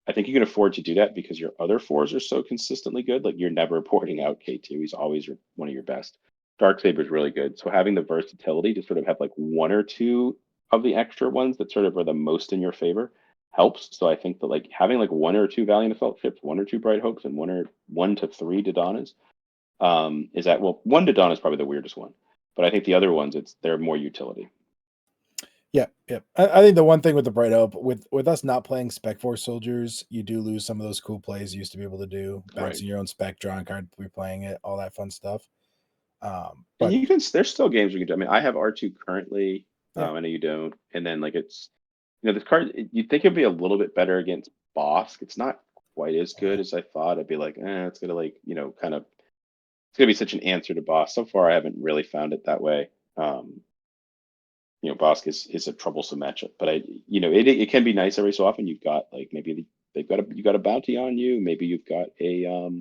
B: I think you can afford to do that because your other 4s are so consistently good. Like you're never porting out K2. He's always one of your best. Darksaber is really good. So having the versatility to sort of have like 1 or 2 of the extra ones that sort of are the most in your favor helps. So I think that like having like 1 or 2 Valiant Fellowships, 1 or 2 Bright Hopes, and 1 to 3 Dodonnas is that well, 1 Dodonna is probably the weirdest one, but I think the other ones they're more utility.
C: Yeah, yeah. I think the one thing with the Bright Hope, with us not playing Spec Force soldiers, you do lose some of those cool plays you used to be able to do,
B: Right.
C: bouncing your own spec, drawing card, replaying it, all that fun stuff.
B: And
C: But
B: you can there's still games you can do. I mean, I have R2 currently.
C: yeah,
B: I know you don't. And then like this card you'd think it'd be a little bit better against Bosk. It's not quite as good as I thought. I'd be like, it's gonna like, kind of it's gonna be such an answer to Bosk. So far I haven't really found it that way. Bosk is a troublesome matchup, but it can be nice every so often. You've got like maybe you got a bounty on you, maybe you've got a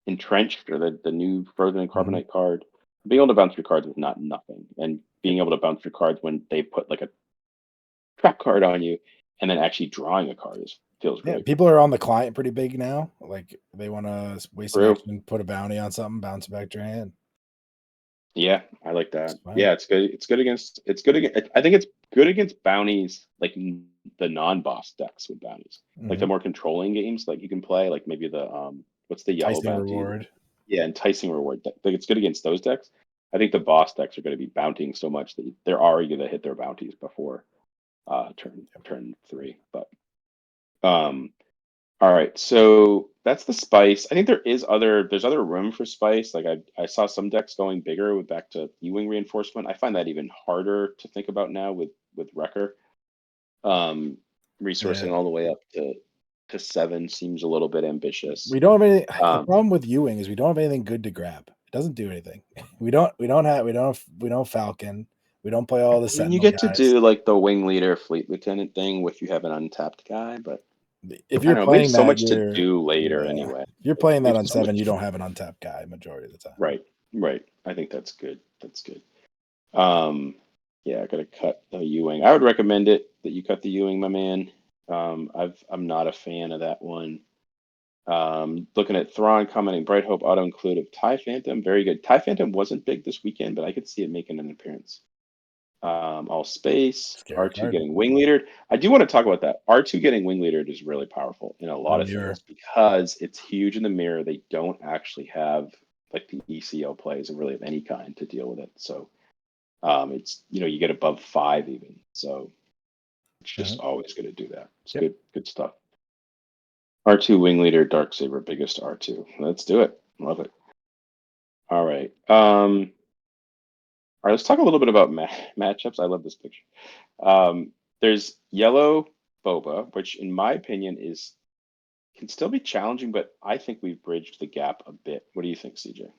B: entrenched or the new frozen and
C: mhm.
B: carbonite card. Being able to bounce your cards is not nothing, and being able to bounce your cards when they put like a trap card on you, and then actually drawing a card feels
C: Yeah,
B: really good.
C: people are on the client pretty big now. Like they want to waste an
B: True.
C: action, put a bounty on something, bounce it back to your hand.
B: Yeah, I like
C: It's
B: that.
C: fine.
B: Yeah, it's good. It's good against. I think it's good against bounties, like the non-boss decks with bounties, like the
C: Mhm.
B: more controlling games. Like you can play, like maybe the what's the yellow
C: Enticing
B: bounty?
C: reward.
B: Yeah, enticing reward deck. Like it's good against those decks. I think the boss decks are going to be bountying so much that they're already going to hit their bounties before turn 3. But um, all right, so that's the spice. I think there's other room for spice. Like I saw some decks going bigger with back to Ewing reinforcement. I find that even harder to think about now with Wrecker. Um,
C: Yeah.
B: Resourcing all the way up to 7 seems a little bit ambitious.
C: We don't have any the
B: Um,
C: problem with Ewing is we don't have anything good to grab. It doesn't do anything. We don't have Falcon. We don't play all the
B: I mean, you
C: Sentinel
B: get to
C: guys.
B: do like the wing leader, fleet lieutenant thing if you have an untapped guy, but
C: If
B: I
C: you're
B: don't know. We have
C: playing
B: so
C: that,
B: much to
C: you're
B: do later
C: yeah.
B: anyway.
C: If you're playing
B: We
C: that
B: have
C: on
B: so much.
C: 7, you don't have an untapped guy majority of the time.
B: Right, right. I think that's good. That's good. Um, yeah, I gotta cut the Ewing. I would recommend it that you cut the Ewing, my man. I'm not a fan of that one. Looking at Thrawn commenting, Bright Hope auto inclusive TIE Phantom, very good. TIE Phantom wasn't big this weekend, but I could see it making an appearance. All space,
C: Scary
B: R2
C: card.
B: getting wing leadered. I do want to talk about that. R2 getting wing leadered is really powerful in a
C: The
B: lot of
C: mirror.
B: things because it's huge in the mirror. They don't actually have like the ECO plays of really of any kind to deal with it. So it's you get above 5 even. So it's just
C: Mhm.
B: always going to do that. It's
C: Yep.
B: good stuff. R2 wing leader, Darksaber, biggest R2. Let's do it. Love it. All right. All right, let's talk a little bit about matchups. I love this picture. There's yellow boba, which in my opinion can still be challenging, but I think we've bridged the gap a bit. What do you think, CJ?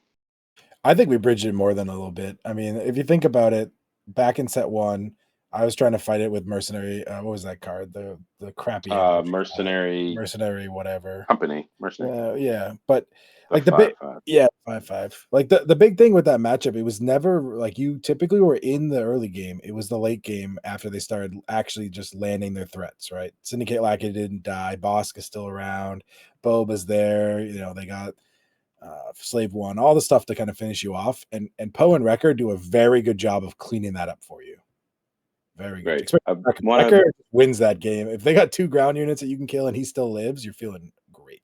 C: I think we bridged it more than a little bit. I mean, if you think about it, back in set 1, I was trying to fight it with mercenary. What was that card? The crappy
B: Mercenary
C: mercenary whatever.
B: company, mercenary,
C: Yeah, but
B: the
C: like the big
B: 5/5.
C: yeah 5/5. Like the big thing with that matchup, it was never like you typically were in the early game. It was the late game after they started actually just landing their threats. Right, Syndicate Lackey didn't die. Bosk is still around. Boba's there. They got Slave One, all the stuff to kind of finish you off. And Poe and Wrecker do a very good job of cleaning that up for you. Very good.
B: Right.
C: Especially
B: I
C: Wrecker.
B: want to.
C: Wrecker wins that game. If they got 2 ground units that you can kill and he still lives, you're feeling great.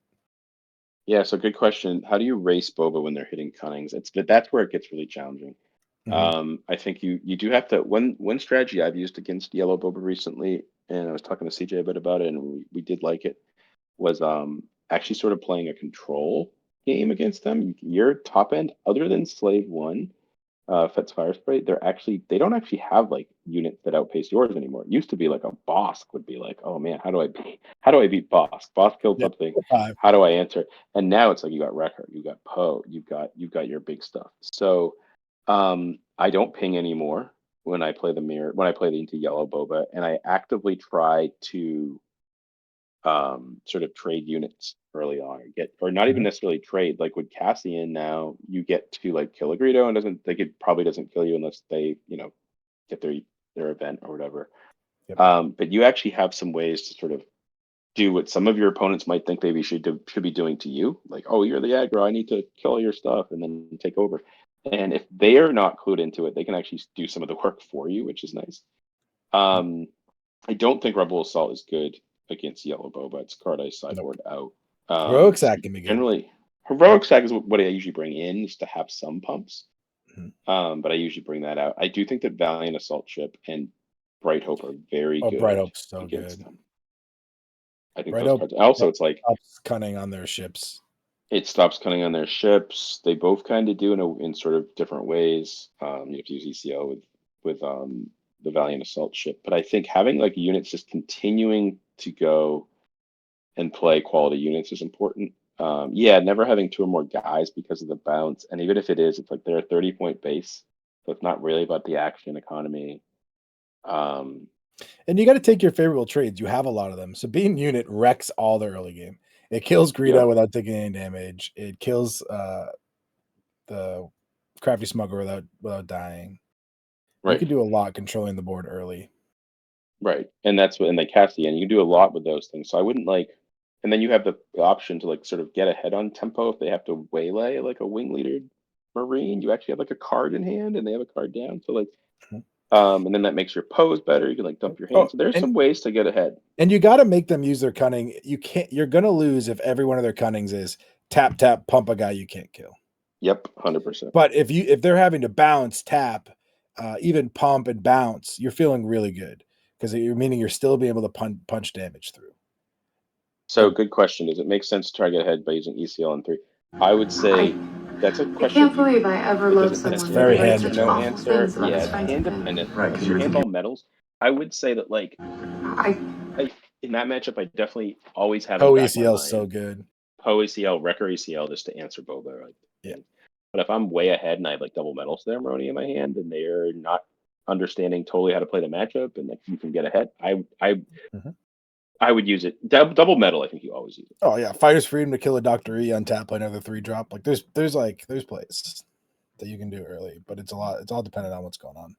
B: Yeah. So good question. How do you race Boba when they're hitting Cunnings? That's where it gets really challenging.
C: Mhm.
B: I think you do have to one strategy I've used against yellow boba recently, and I was talking to CJ a bit about it, and we did like it, was actually sort of playing a control game against them. Your top end, other than Slave One, Fet's Fire Spray, they don't actually have like units that outpace yours anymore. It used to be like a Bosk would be like, oh man, how do I beat Bosk? Bosk killed
C: Yeah,
B: something.
C: 5.
B: How do I answer? And now it's like you got Wrecker, you got Poe, you've got your big stuff. So I don't ping anymore when I play when I play the into yellow boba, and I actively try to sort of trade units early on, or not even
C: Mhm.
B: necessarily trade. Like with Cassian now, you get to like kill a Greedo and it probably doesn't kill you unless they, get their event or whatever.
C: Yep.
B: But you actually have some ways to sort of do what some of your opponents might think they should be doing to you. Like, oh, you're the aggro, I need to kill your stuff and then take over. And if they are not clued into it, they can actually do some of the work for you, which is nice.
C: Yep.
B: Um, I don't think Rebel Assault is good against Yellow Boba. It's card ice
C: Nope.
B: sideboard out.
C: Heroic
B: So
C: Sack can be good.
B: generally, Heroic Sack is what I usually bring in, is to have some pumps.
C: Mhm.
B: But I usually bring that out. I do think that Valiant Assault Ship and Bright Hope are very
C: Oh, Bright
B: good
C: Hope's so
B: against
C: good.
B: them. I think
C: Bright
B: those
C: Hope
B: cards. Also, it's like
C: stops cunning on their ships.
B: it stops cutting on their ships. They both kind of do in sort of different ways. You have to use ECL with the Valiant Assault Ship, but I think having like units just continuing to go and play quality units is important. Yeah, never having two or more guys because of the bounce, and even if it is, it's like they're a 30-point base, so it's not really about the action economy. Um,
C: And you got to take your favorable trades. You have a lot of them. Sabine unit wrecks all the early game. It kills
B: yeah,
C: Greedo without taking any damage. It kills the Crafty Smuggler without dying. You
B: right,
C: can do a lot controlling the board early.
B: right, and that's what, and they cast the end. You can do a lot with those things. So I wouldn't like, and then you have the option to like sort of get ahead on tempo if they have to waylay like a wing leader Marine. You actually have like a card in hand, and they have a card down. So like,
C: Mhm.
B: and then that makes your pose better. You can like dump your
C: Oh,
B: hand. So there's
C: and
B: some ways to get ahead.
C: and you got to make them use their cunning. You're going to lose if every one of their cunnings is tap tap pump a guy you can't kill.
B: Yep, 100%.
C: But if they're having to bounce, tap, even pump and bounce, you're feeling really good because you're meaning you're still being able to punch damage through.
B: So
C: And
B: good question. Does it make sense to try to get ahead by using ECL on 3? I would
D: I
B: say that's a
D: I
B: question
D: can't believe I ever
B: it
D: loved
B: doesn't
C: that's
D: someone who
C: very
B: necessarily
D: could
B: have a
D: write
C: hand
B: yes or
D: such
B: no
C: dependent.
D: awful
B: answer.
D: things about
B: Yeah,
D: his
B: it's
D: friends
B: hand
D: and family.
B: dependent.
E: Right,
B: Like
E: because
B: if
E: you
B: you
E: were
B: handball
E: thinking,
B: metals, I would say that like
D: I
B: I in that matchup I definitely always have in the
C: Poe
B: back of my
C: ECL is so
B: mind
C: good.
B: Poe ECL, Wrecker ECL just to answer Boba.
C: Yeah.
B: But if I'm way ahead and I have like double metal ceremony in my hand and they're not understanding totally how to play the matchup and like you can get ahead,
C: Mhm.
B: I would use it. Double metal, I think you always use it.
C: Oh yeah, Fighter's Freedom to kill a Doctor E on tap, play another 3-drop. Like there's plays that you can do early, but it's a lot. It's all dependent on what's going on.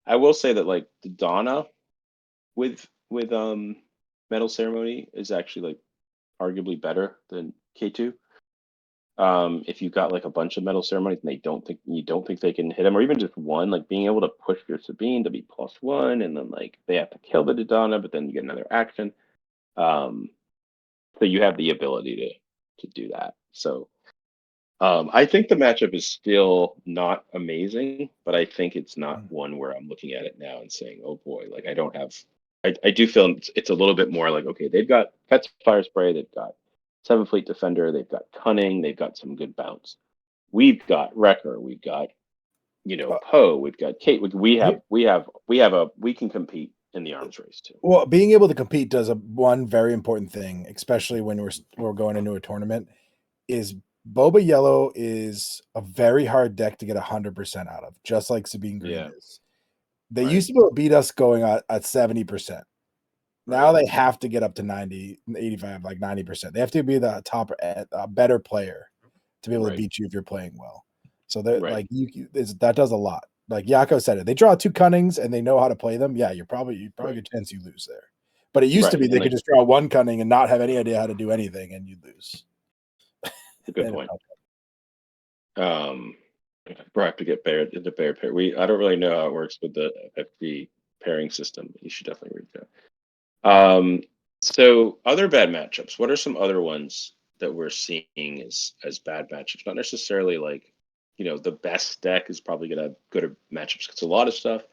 B: I will say that like the Donna with metal ceremony is actually like arguably better than K2. If you've got like a bunch of metal ceremonies and you don't think they can hit them, or even just one, like being able to push your Sabine to be +1, and then like they have to kill the Donna, but then you get another action. Um, so you have the ability to do that. So I think the matchup is still not amazing, but I think it's not
C: Mm.
B: one where I'm looking at it now and saying, "Oh boy!" Like I don't have. I do feel it's a little bit more like, okay, they've got Pets Fire Spray, they've got Seven Fleet Defender, they've got Cunning, they've got some good bounce. We've got Wrecker, we've got
C: Uh,
B: Poe, we've got Kate.
C: here-
B: We can compete in the arms race too.
C: well, being able to compete does one very important thing, especially when we're going into a tournament. Is Boba Yellow is a very hard deck to get 100% out of, just like Sabine Green
B: Yeah,
C: is. They
B: right,
C: used to be able to beat us going at 70%.
B: right,
C: Now they have to get up to 90, 85, like 90%. They have to be the top, a better player to be able to
B: right,
C: beat you if you're playing well. So they're
B: right,
C: like that does a lot. Like Yako said it. They draw two cunnings and they know how to play them. Yeah, you probably
B: right,
C: good chance you lose there. But it used to
B: right.
C: be
B: And
C: they could
B: like,
C: just draw one cunning and not have any idea how to do anything and you lose.
B: a good
C: And
B: point. Um, I have to get paired into pair. I don't really know how it works with the FFD pairing system. You should definitely reach out. So other bad matchups. What are some other ones that we're seeing as bad matchups? Not necessarily like, the best deck is probably gonna have good matchups. It's a lot of stuff.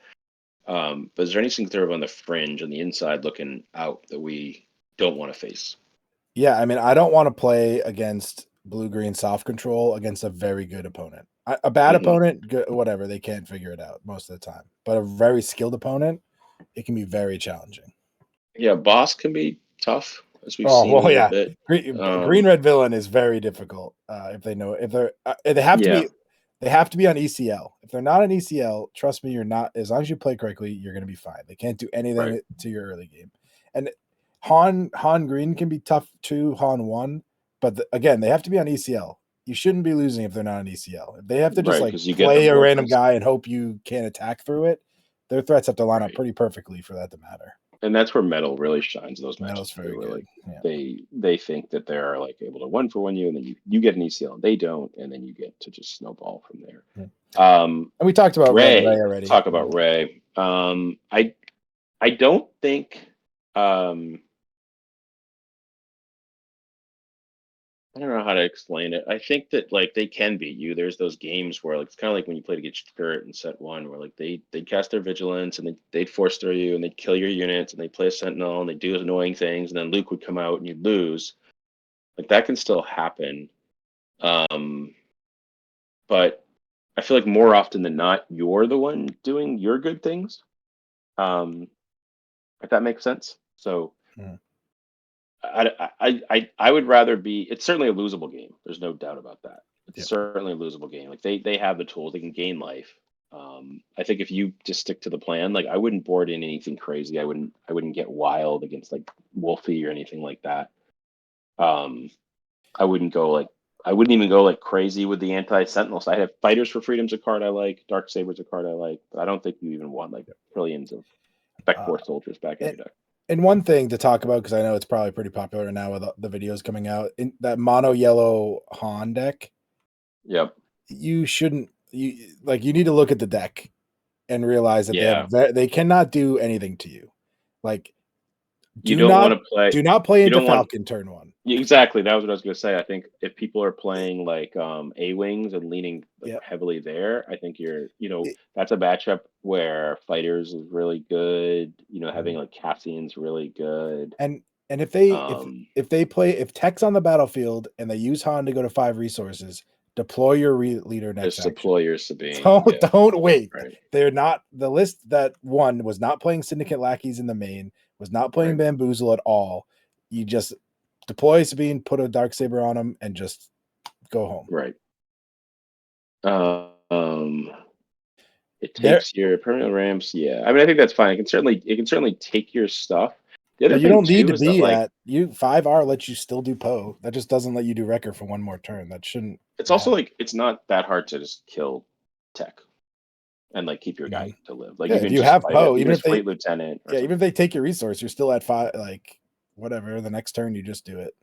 B: But is there anything sort of on the fringe, on the inside looking out that we don't want to face?
C: yeah, I mean, I don't want to play against blue-green soft control against a very good opponent. A bad
B: Mhm.
C: opponent, whatever, they can't figure it out most of the time. But a very skilled opponent, it can be very challenging.
B: Yeah, boss can be tough, as we've
C: Oh
B: seen a
C: well,
B: little
C: yeah.
B: bit.
C: Green red villain is very difficult if they know if they're they have to
B: Yeah,
C: be they have to be on ECL. If they're not on ECL, trust me, you're not. As long as you play correctly, you're going to be fine. They can't do
B: right.
C: anything to your early game. And Han Green can be tough too. Han 1, but again, they have to be on ECL. You shouldn't be losing if they're not on ECL. If they have to just
B: Right,
C: like
B: because you get the
C: play a random
B: morphers.
C: guy and hope you can't attack through it, their threats have to line up
B: Right.
C: pretty perfectly for that to matter.
B: And that's where metal really shines in those
C: Metal's
B: matchups too,
C: very
B: where
C: good.
B: like
C: Yeah.
B: they think that they're like able to 1-for-1 you, and then you get an ECL and they don't, and then you get to just snowball from there.
C: Yeah.
B: Um,
C: And we talked about Red Ray
B: Ray, let's
C: already.
B: talk about Ray. I don't think um I don't know how to explain it. I think that like they can beat you. There's those games where like it's kind of like when you played against Spirit in set one, where like they'd cast their vigilance and they'd force through you and they'd kill your units and they'd play a sentinel and they'd do annoying things and then Luke would come out and you'd lose. Like that can still happen. Um, but I feel like more often than not, you're the one doing your good things. Um, if that makes sense. So
C: Mm,
B: I would rather be. It's certainly a losable game. There's no doubt about that. It's
C: yep.
B: certainly a losable game. Like they have the tools. They can gain life. I think if you just stick to the plan, like I wouldn't board in anything crazy. I wouldn't get wild against like Wolfie or anything like that. Um, I wouldn't go like I wouldn't even go like crazy with the anti Sentinels. I have Fighters for Freedom's a card I like. Dark Saber's a card I like, but I don't think you even want like trillions of Spec
C: Uh,
B: Force soldiers back in
C: and,
B: your deck.
C: and one thing to talk about, because I know it's probably pretty popular now with the videos coming out, in that mono yellow Han deck,
B: Yep.
C: you shouldn't you need to look at the deck and realize that
B: Yeah.
C: they cannot do anything to you. Like
B: You
C: do
B: don't
C: not
B: want to play.
C: do not play
B: You
C: into
B: don't want.
C: Falcon turn 1.
B: Yeah, exactly. That was what I was going to say. I think if people are playing like A wings and leaning like
C: Yeah.
B: heavily there, I think that's a matchup where Fighters is really good. Having like Cassian's really good.
C: And if they
B: Um,
C: if they play if tech's on the battlefield and they use Han to go to 5 resources, deploy your leader next
B: just
C: action.
B: deploy your Sabine. Yeah,
C: Don't wait.
B: right,
C: They're not the list that won was not playing Syndicate Lackeys in the main, was not playing
B: right,
C: Bamboozle at all. You just deploy Sabine, put a Dark Saber on them, and just go home.
B: right. Um, it
C: There,
B: takes your permanent ramps. Yeah, I mean, I think that's fine. It can certainly take your stuff. The other
C: but you
B: thing
C: don't need
B: too
C: to
B: is that
C: be
B: like
C: at you 5R lets you still do Poe. That just doesn't let you do Wrecker for one more turn. That shouldn't
B: it's also
C: matter.
B: like it's not that hard to just kill tech and like keep your guy
C: Mhm.
B: to live. Like
C: Yeah,
B: you
C: if
B: can
C: you
B: just
C: have
B: fight it.
C: Poe,
B: You can
C: even if
B: just
C: they
B: fleet lieutenant or
C: yeah, even if
B: something.
C: they take your resource, you're still at 5 like whatever. The next turn you just do it.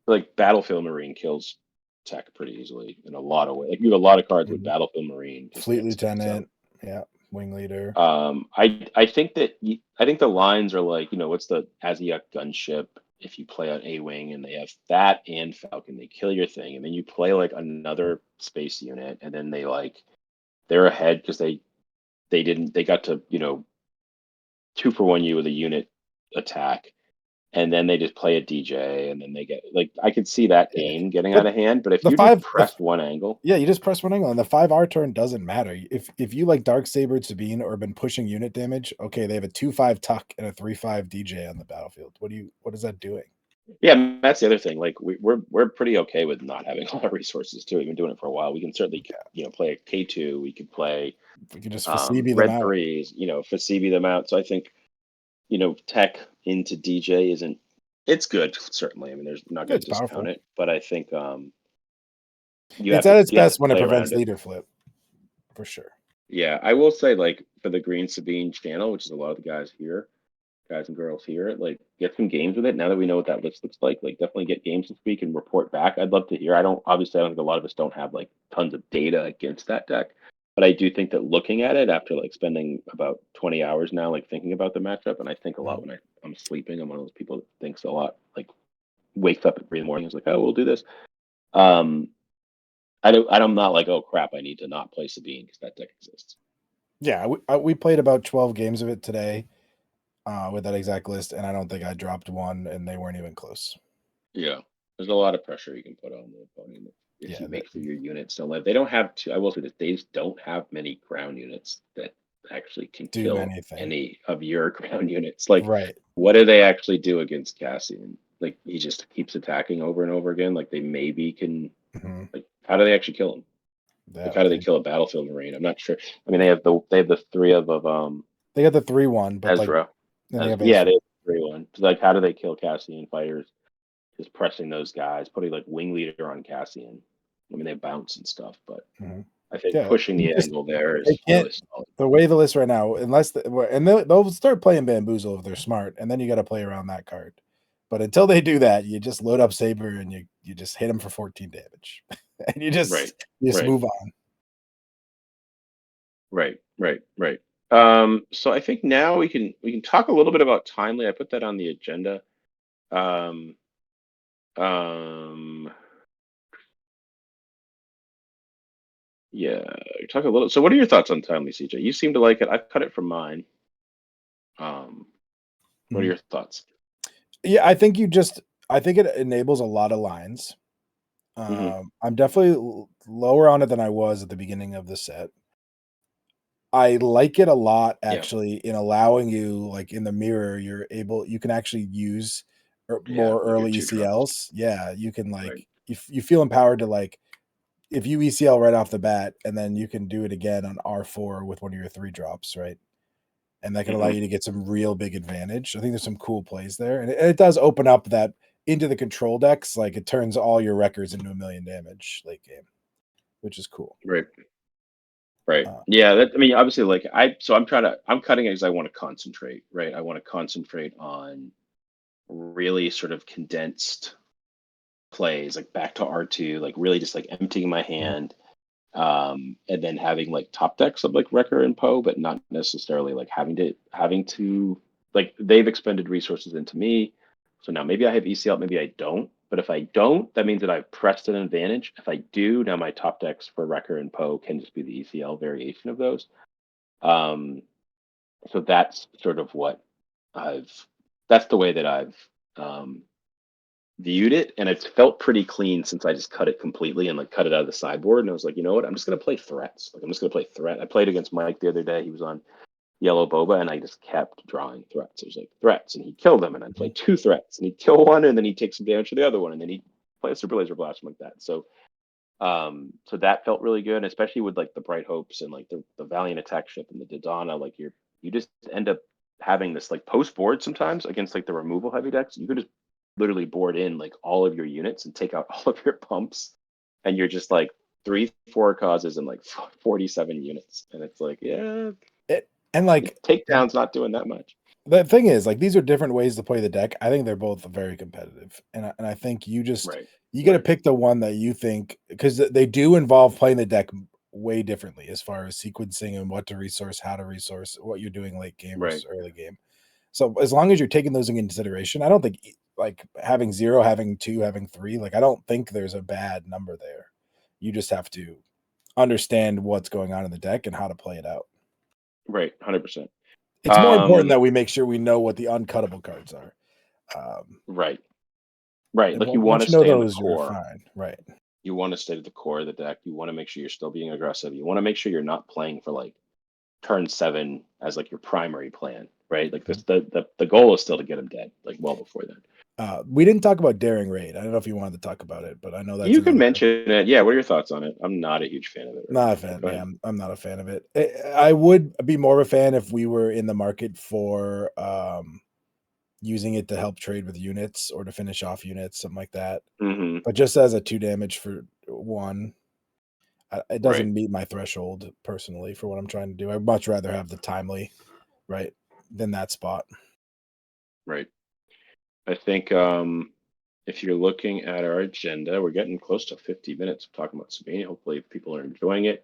B: Like Battlefield Marine kills tech pretty easily in a lot of ways. Like you have a lot of cards with
C: Mhm.
B: Battlefield Marine just
C: Fleet
B: gets takes out.
C: Lieutenant, yeah, Wing Leader.
B: I think I think the lines are like what's the Aziyuk gunship. If you play on A wing and they have that and Falcon, they kill your thing, and then you play like another space unit, and then they're ahead because they got to 2-for-1 you with a unit attack, and then they just play a DJ, and then they get like I could see that
C: Yeah.
B: game getting out
C: But
B: of hand. But if
C: the
B: you just
C: 5
B: press one angle,
C: yeah, you just press one angle and the 5R turn doesn't matter. If you like Dark Saber Sabine or been pushing unit damage, okay, they have a 2/5 tuck and a 3/5 DJ on the battlefield. What is that doing?
B: yeah, that's the other thing. Like we're pretty okay with not having a lot of resources too. We've been doing it for a while. We can certainly play a K2. We could play
C: We can just Fasibi them
B: red
C: out.
B: threes. Fasibi them out. So I think tech into DJ isn't. It's good certainly. I mean, there's not
C: Yeah,
B: going
C: it's
B: to discount
C: powerful.
B: it, but I think you
C: It's
B: have
C: at
B: to
C: its
B: you have to
C: best when it
B: play
C: prevents
B: around it.
C: leader flip, for sure.
B: Yeah, I will say like for the Green Sabine channel, which is a lot of the guys and girls here, like get some games with it. Now that we know what that list looks like definitely get games this week and report back. I'd love to hear. I don't think a lot of us don't have like tons of data against that deck, but I do think that looking at it after like spending about 20 hours now, like thinking about the matchup, and I think a lot
C: Mhm.
B: when I'm sleeping. I'm one of those people that thinks a lot, like wakes up at 3 in the morning, is like, oh, we'll do this. Um, I'm not like, oh crap, I need to not play Sabine because that deck exists.
C: Yeah, we played about 12 games of it today with that exact list, and I don't think I dropped one, and they weren't even close.
B: Yeah. There's a lot of pressure you can put on the opponent if you make sure your units don't live. They don't have to. I will say this: they don't have many ground units that actually can
C: do
B: kill
C: anything.
B: any of your ground units. Like,
C: Right.
B: what do they actually do against Cassian? Like, he just keeps attacking over and over again. Like, they maybe can.
C: Mhm.
B: Like, how do they actually kill him? Like, how do they
C: They
B: kill a battlefield marine? I'm not sure. I mean, they have the three of
C: got the 3/1, but like
B: Ezra.
C: then they have
B: Yeah,
C: Ezra.
B: they have the 3-1. Like, how do they kill Cassian fighters? Just pressing those guys, putting like wing leader on Cassian. I mean, they bounce and stuff, but
C: Mhm.
B: I think
C: Yeah,
B: pushing
C: you
B: the
C: just
B: angle there
C: they
B: is
C: can't
B: really solid.
C: the way the list right now, unless and they'll start playing Bamboozle if they're smart, and then you got to play around that card. But until they do that, you just load up Saber and you just hit him for 14 damage, and you
B: Right,
C: just
B: right,
C: move on.
B: right. So I think now we can talk a little bit about timely. I put that on the agenda. Um, um, yeah, talk a little. So, what are your thoughts on timely, CJ? You seem to like it. I've cut it from mine. Um, what are
C: Mhm.
B: your thoughts?
C: Yeah, I think it enables a lot of lines.
B: Hmm.
C: I'm definitely lower on it than I was at the beginning of the set. I like it a lot
B: Yeah,
C: actually in allowing you, like, in the mirror, you can actually use
B: yeah,
C: more
B: with your
C: early
B: two drops.
C: ECLs. Yeah, you can,
B: Right.
C: like, you feel empowered to, like, if you ECL right off the bat, and then you can do it again on R4 with one of your 3 drops, right? And that can allow
B: Hmm.
C: you to get some real big advantage. I think there's some cool plays there, and it does open up that into the control decks, like, it turns all your records into 1,000,000 damage late game, which is cool.
B: Right. Right.
C: Uh,
B: Yeah. I mean, obviously, like I'm cutting it because I want to concentrate, right? I want to concentrate on really sort of condensed plays, like back to R2, like really just like emptying my
C: mhm,
B: hand, and then having like top decks of like Wrecker and Poe, but not necessarily like having to like they've expended resources into me. So now maybe I have ECL, maybe I don't. But if I don't, that means that I've pressed an advantage. If I do, now my top decks for Wrecker and Poe can just be the ECL variation of those. Um, so that's sort of what I've that's the way that I've um, viewed it, and it's felt pretty clean since I just cut it completely and like cut it out of the sideboard. And I was like, you know what? I'm just gonna play threats. Like I'm just gonna play threat. I played against Mike the other day. He was on yellow boba, and I just kept drawing threats. It was like threats, and he'd kill them, and I'd play
C: mhm.
B: 2 threats, and he'd kill one, and then he'd take some damage to the other one, and then he'd play a super laser blast like that. So that felt really good, especially with like the Bright Hopes and like the Valiant Attack Ship and the Dodonna. Like you just end up having this like post board sometimes against like the removal heavy decks. You could just literally board in like all of your units and take out all of your pumps, and you're just like 3-4 causes and like 47 units, and it's like
C: And, like,
B: takedown's not doing that much.
C: the thing is, like, these are different ways to play the deck. I think they're both very competitive, and I think
B: Right,
C: you gotta
B: right,
C: pick the one that you think, because they do involve playing the deck way differently as far as sequencing and what to resource, how to resource, what you're doing late game
B: right,
C: versus early game. So, as long as you're taking those into consideration, I don't think, like, having 0, having 2, having 3, like, I don't think there's a bad number there. You just have to understand what's going on in the deck and how to play it out.
B: right, 100%.
C: It's more important
B: Um,
C: that we make sure we know what the uncuttable cards are.
B: right, right.
C: And
B: Like you want
C: once
B: to
C: you know
B: stay in the
C: those, you're
B: core.
C: fine, right?
B: You want to stay to the core of the deck. You want to make sure you're still being aggressive. You want to make sure you're not playing for like turn 7 as like your primary plan, right? Like this,
C: Mhm.
B: the goal is still to get him dead, like well before then.
C: We didn't talk about Daring Raid. I don't know if you wanted to talk about it, but I know that's
B: You can
C: another.
B: mention it. Yeah. What are your thoughts on it? I'm not a huge fan of it right
C: Not a
B: now, but
C: fan.
B: go
C: Yeah,
B: ahead.
C: I'm not a fan of it. I would be more of a fan if we were in the market for using it to help trade with units or to finish off units, something like that.
B: Hmm.
C: But just as a 2 damage for 1, it
B: Right.
C: doesn't meet my threshold personally for what I'm trying to do. I'd much rather have the timely, right, than that spot.
B: Right. I think if you're looking at our agenda, we're getting close to 50 minutes of talking about Sabine. Hopefully, people are enjoying it.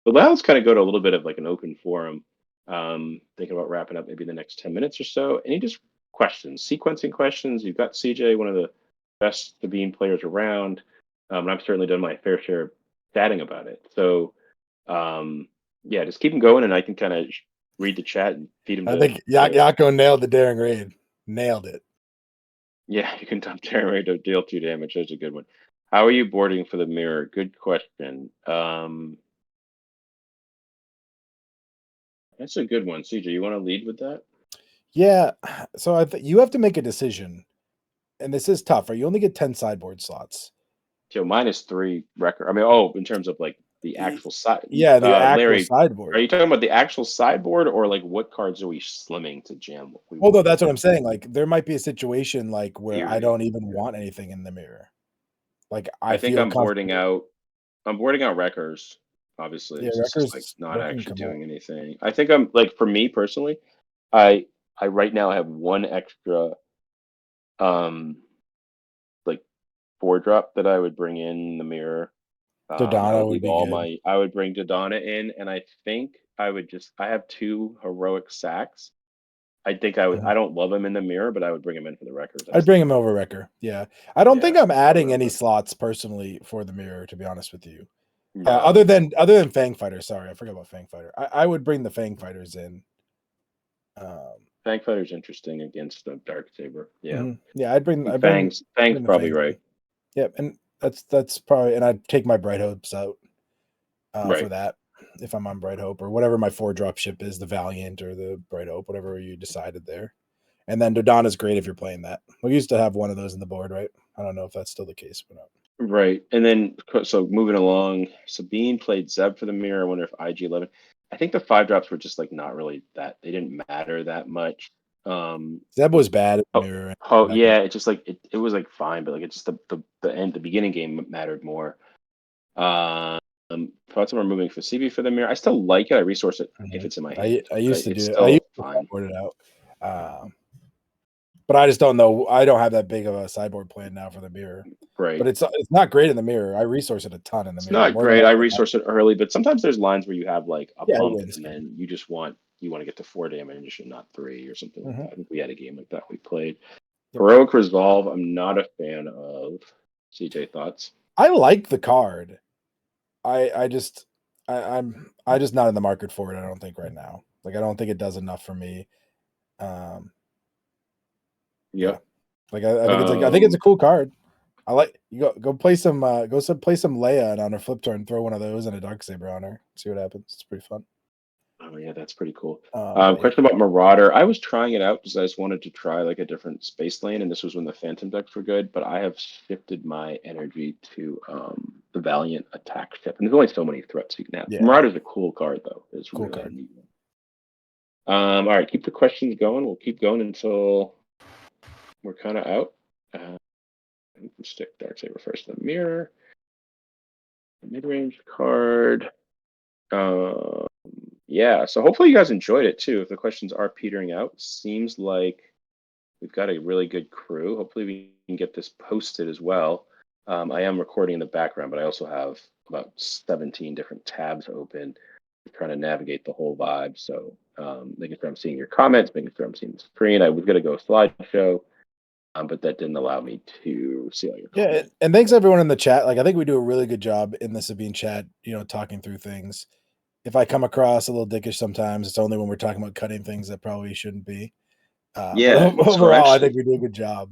B: But now let's kind of go to a little bit of like an open forum. Thinking about wrapping up maybe the next 10 minutes or so. Any just questions, sequencing questions? You've got CJ, one of the best Sabine players around. And I've certainly done my fair share of chatting about it. So, um, yeah, just keep them going, and I can kind of read the chat and feed them
C: I
B: to
C: think
B: to
C: Yako nailed the Daring Raid. Nailed it.
B: Yeah, you can dump Terran to deal 2 damage. That's a good one. How are you boarding for the mirror? Good question. That's a good one. CJ, you want to lead with that?
C: Yeah. So you have to make a decision, and this is tough. Right? You only get 10 sideboard slots.
B: So -3 record. I mean, oh, in terms of like the
C: Y-
B: actual side.
C: Yeah, the actual
B: Larry, are
C: sideboard.
B: you talking about the actual sideboard or like what cards are we slimming to jam what we
C: Well, no,
B: want
C: that's what I'm saying. Like, there might be a situation like where I
B: theory?
C: don't even want anything in the mirror. Like,
B: I
C: I
B: think
C: feel
B: I'm boarding
C: comfortable.
B: out. I'm boarding out wreckers, obviously,
C: Yeah,
B: since it's like
C: Wreckers,
B: not
C: Wrecker can
B: actually
C: come out.
B: doing anything. I think I'm like for me personally, I I right now have one extra um like 4-drop that I would bring in the mirror. I
C: Dodonna
B: would
C: would
B: leave
C: be
B: all
C: good.
B: my I would bring Dodonna in, and I think I have 2 heroic sacks.
C: Mhm.
B: I don't love him in the mirror, but I would bring him in for the records. I
C: I'd
B: just
C: bring
B: think
C: him over Wrecker. Yeah. I don't
B: yeah,
C: think I'm
B: so
C: adding any
B: relevant.
C: slots personally for the mirror, to be honest with you.
B: No.
C: Other than Fang Fighter. Sorry, I forgot about Fang Fighter. I would bring the Fang Fighters in.
B: Fang Fighter's interesting against the Dark Saber. Yeah.
C: Yeah,
B: And Fang's
C: bring the
B: probably
C: Fangs
B: right.
C: in. Yep, and that's probably, and I'd take my Bright Hopes out for
B: Right.
C: that if I'm on Bright Hope or whatever my 4-drop ship is, the Valiant or the Bright Hope, whatever you decided there. And then Dodonna's great if you're playing that. We used to have one of those in the board, right? I don't know if that's still the case or not.
B: Right. And then so moving along, Sabine played Zeb for the mirror. I wonder if IG-11. I think the 5-drops were just like not really that they didn't matter that much.
C: Zeb was bad at the
B: Oh,
C: mirror
B: oh
C: back in.
B: yeah, it just like it was like fine, but like it's just the beginning game mattered more. Um, thoughts on removing Fasibi for the mirror. I still like it. I resource it if
C: Mhm.
B: it's in my
C: I
B: hand,
C: I
B: but
C: used to
B: it's
C: do it. I used
B: still
C: to
B: fine.
C: sideboard it out. But I just don't know. I don't have that big of a sideboard plan now for the mirror. But
B: Right.
C: it's not great in the mirror. I resource it a ton in the
B: It's
C: mirror,
B: not
C: more than I
B: great. I
C: ever have.
B: resource it early, but sometimes there's lines where you have like a
C: Yeah, it
B: bump
C: wins
B: and
C: game.
B: then you want to get to 4 damage and not 3 or something like
C: Mhm.
B: that. I think we had a game like that we played.
C: Yep.
B: Heroic Resolve, I'm not a fan of. CJ thoughts?
C: I like the card. I just I just not in the market for it, I don't think right now. Like I don't think it does enough for me. Um yeah.
B: Yep.
C: Like I think it's a
B: Um,
C: cool card. I like you go play some play some Leia and on her flip turn throw one of those and a dark saber on her. See what happens. It's pretty fun.
B: oh yeah, that's pretty cool.
C: But yeah.
B: Question about Marauder. I was trying it out because I just wanted to try like a different space lane, and this was when the Phantom decks were good. But I have shifted my energy to the Valiant attack ship, and there's only so many threats you can have.
C: Yeah.
B: Marauder's a cool card though. It's
C: Cool
B: really a
C: card.
B: neat one. All right, keep the questions going. We'll keep going until we're kind of out. We can stick Darksaber first in the mirror. Mid-range card. Um, yeah, so hopefully you guys enjoyed it too. If the questions are petering out, seems like we've got a really good crew. Hopefully we can get this posted as well. I am recording in the background, but I also have about 17 different tabs open, trying to navigate the whole vibe. So making sure I'm seeing your comments, making sure I'm seeing the screen. I was going to go slideshow, but that didn't allow me to see all your
C: Yeah,
B: comments.
C: and thanks everyone in the chat. Like I think we do a really good job in the Sabine chat, talking through things. If I come across a little dickish sometimes, it's only when we're talking about cutting things that probably shouldn't be. But
B: Yeah, so
C: overall, I
B: actually,
C: think we do a good job.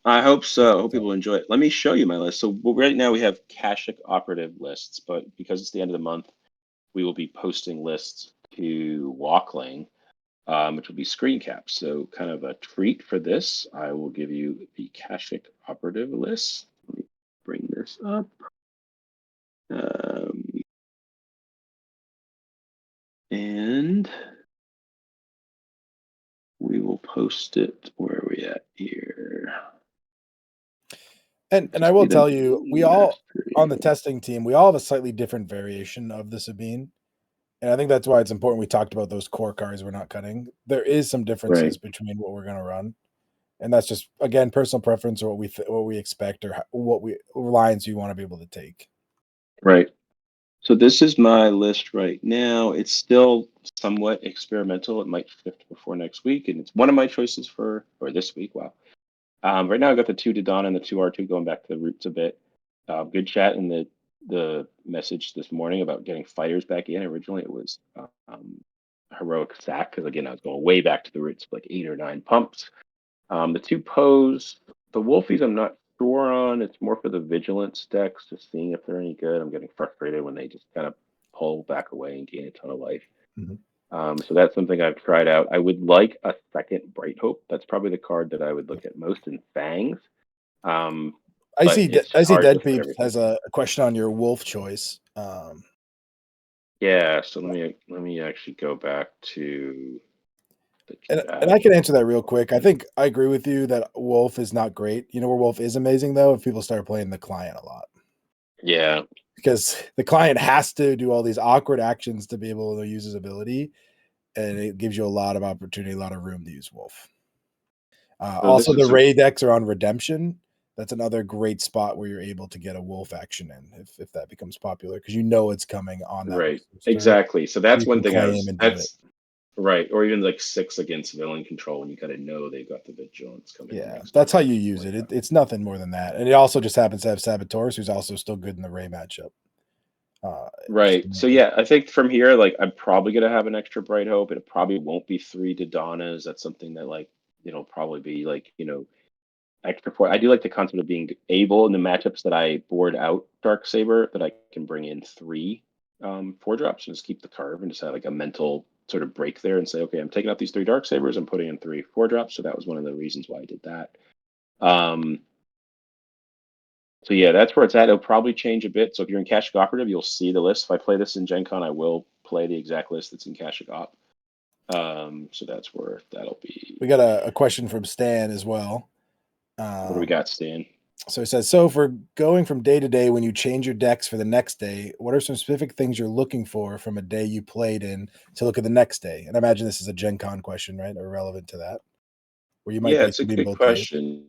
B: I hope so. I hope
C: So,
B: people enjoy it. Let me show you my list. So right now we have Kashik operative lists, but because it's the end of the month, we will be posting lists to Walkling, which will be screen caps. So kind of a treat for this. I will give you the Kashik operative list. Let me bring this up. Um, and we will post it. Where are we at here?
C: and I
B: Just be
C: will
B: the
C: tell you, we all on the
B: mastery.
C: testing team, we all have a slightly different variation of the Sabine. And I think that's why it's important we talked about those core cards we're not cutting. There is some differences
B: Right,
C: between what we're going to run. And that's just again personal preference or what we expect or what we lines you want to be able to take.
B: right. So this is my list right now. It's still somewhat experimental. It might shift before next week, and it's one of my choices for this week. Wow. Right now I got the 2 Dodon and the 2 R2 going back to the roots a bit. Good chat in the message this morning about getting fighters back in. Originally it was heroic sack because again I was going way back to the roots, like 8 or 9 pumps. The 2 pose, The Wolfies I'm not sure on. It's more for the Vigilance decks, just seeing if they're any good. I'm getting frustrated when they just kind of pull back away and gain a ton of life.
C: Mhm.
B: So that's something I've tried out. I would like a second Bright Hope. That's probably the card that I would look at most in Fangs. But it's
C: I see
B: hard to fit
C: Deadpeep
B: everything.
C: has a question on your wolf choice.
B: Yeah, so let me actually go back to the
C: And
B: chat.
C: I can answer that real quick. I think I agree with you that Wolf is not great. You know where Wolf is amazing though? If people start playing the client a lot.
B: Yeah,
C: Because the client has to do all these awkward actions to be able to use his ability, and it gives you a lot of opportunity, a lot of room to use Wolf.
B: so
C: Also,
B: this
C: the
B: is a
C: Ray decks are on Redemption. That's another great spot where you're able to get a Wolf action in if that becomes popular because you know it's coming on that
B: right.
C: resource turn.
B: Exactly. So
C: So
B: that's
C: you
B: one
C: can
B: thing
C: claim and do it.
B: that's right. Or even like 6 against villain control when you gotta know they've got the vigilance coming the
C: Yeah,
B: next
C: that's how
B: turn.
C: you use it. It's nothing more than that. And it also just happens to have Saboteurs, who's also still good in the Ray matchup. Just
B: Right. So yeah, I think from here, like I'm probably gonna have an extra Bright Hope. It probably won't be 3 Dodonas. That's something that like it'll probably be like, extra point. I do like the concept of being able in the matchups that I board out Dark Saber that I can bring in 3 4 drops and just keep the curve and just have like a mental sort of break there and say, okay, I'm taking out these 3 Dark Sabers, I'm putting in 3 4 drops. So that was one of the reasons why I did that. Um, so yeah, that's where it's at. It'll probably change a bit. So if you're in Cash Operative, you'll see the list. If I play this in Gen Con, I will play the exact list that's in Cash Op. So that's where that'll be.
C: We got a question from Stan as well.
B: What do we got, Stan?
C: So it says, so for going from day to day, when you change your decks for the next day, what are some specific things you're looking for from a day you played in to look at the next day? And I imagine this is a Gen Con question, right? Or relevant to that, where you might
B: Yeah, it's a
C: basically be in
B: good
C: both days.
B: question.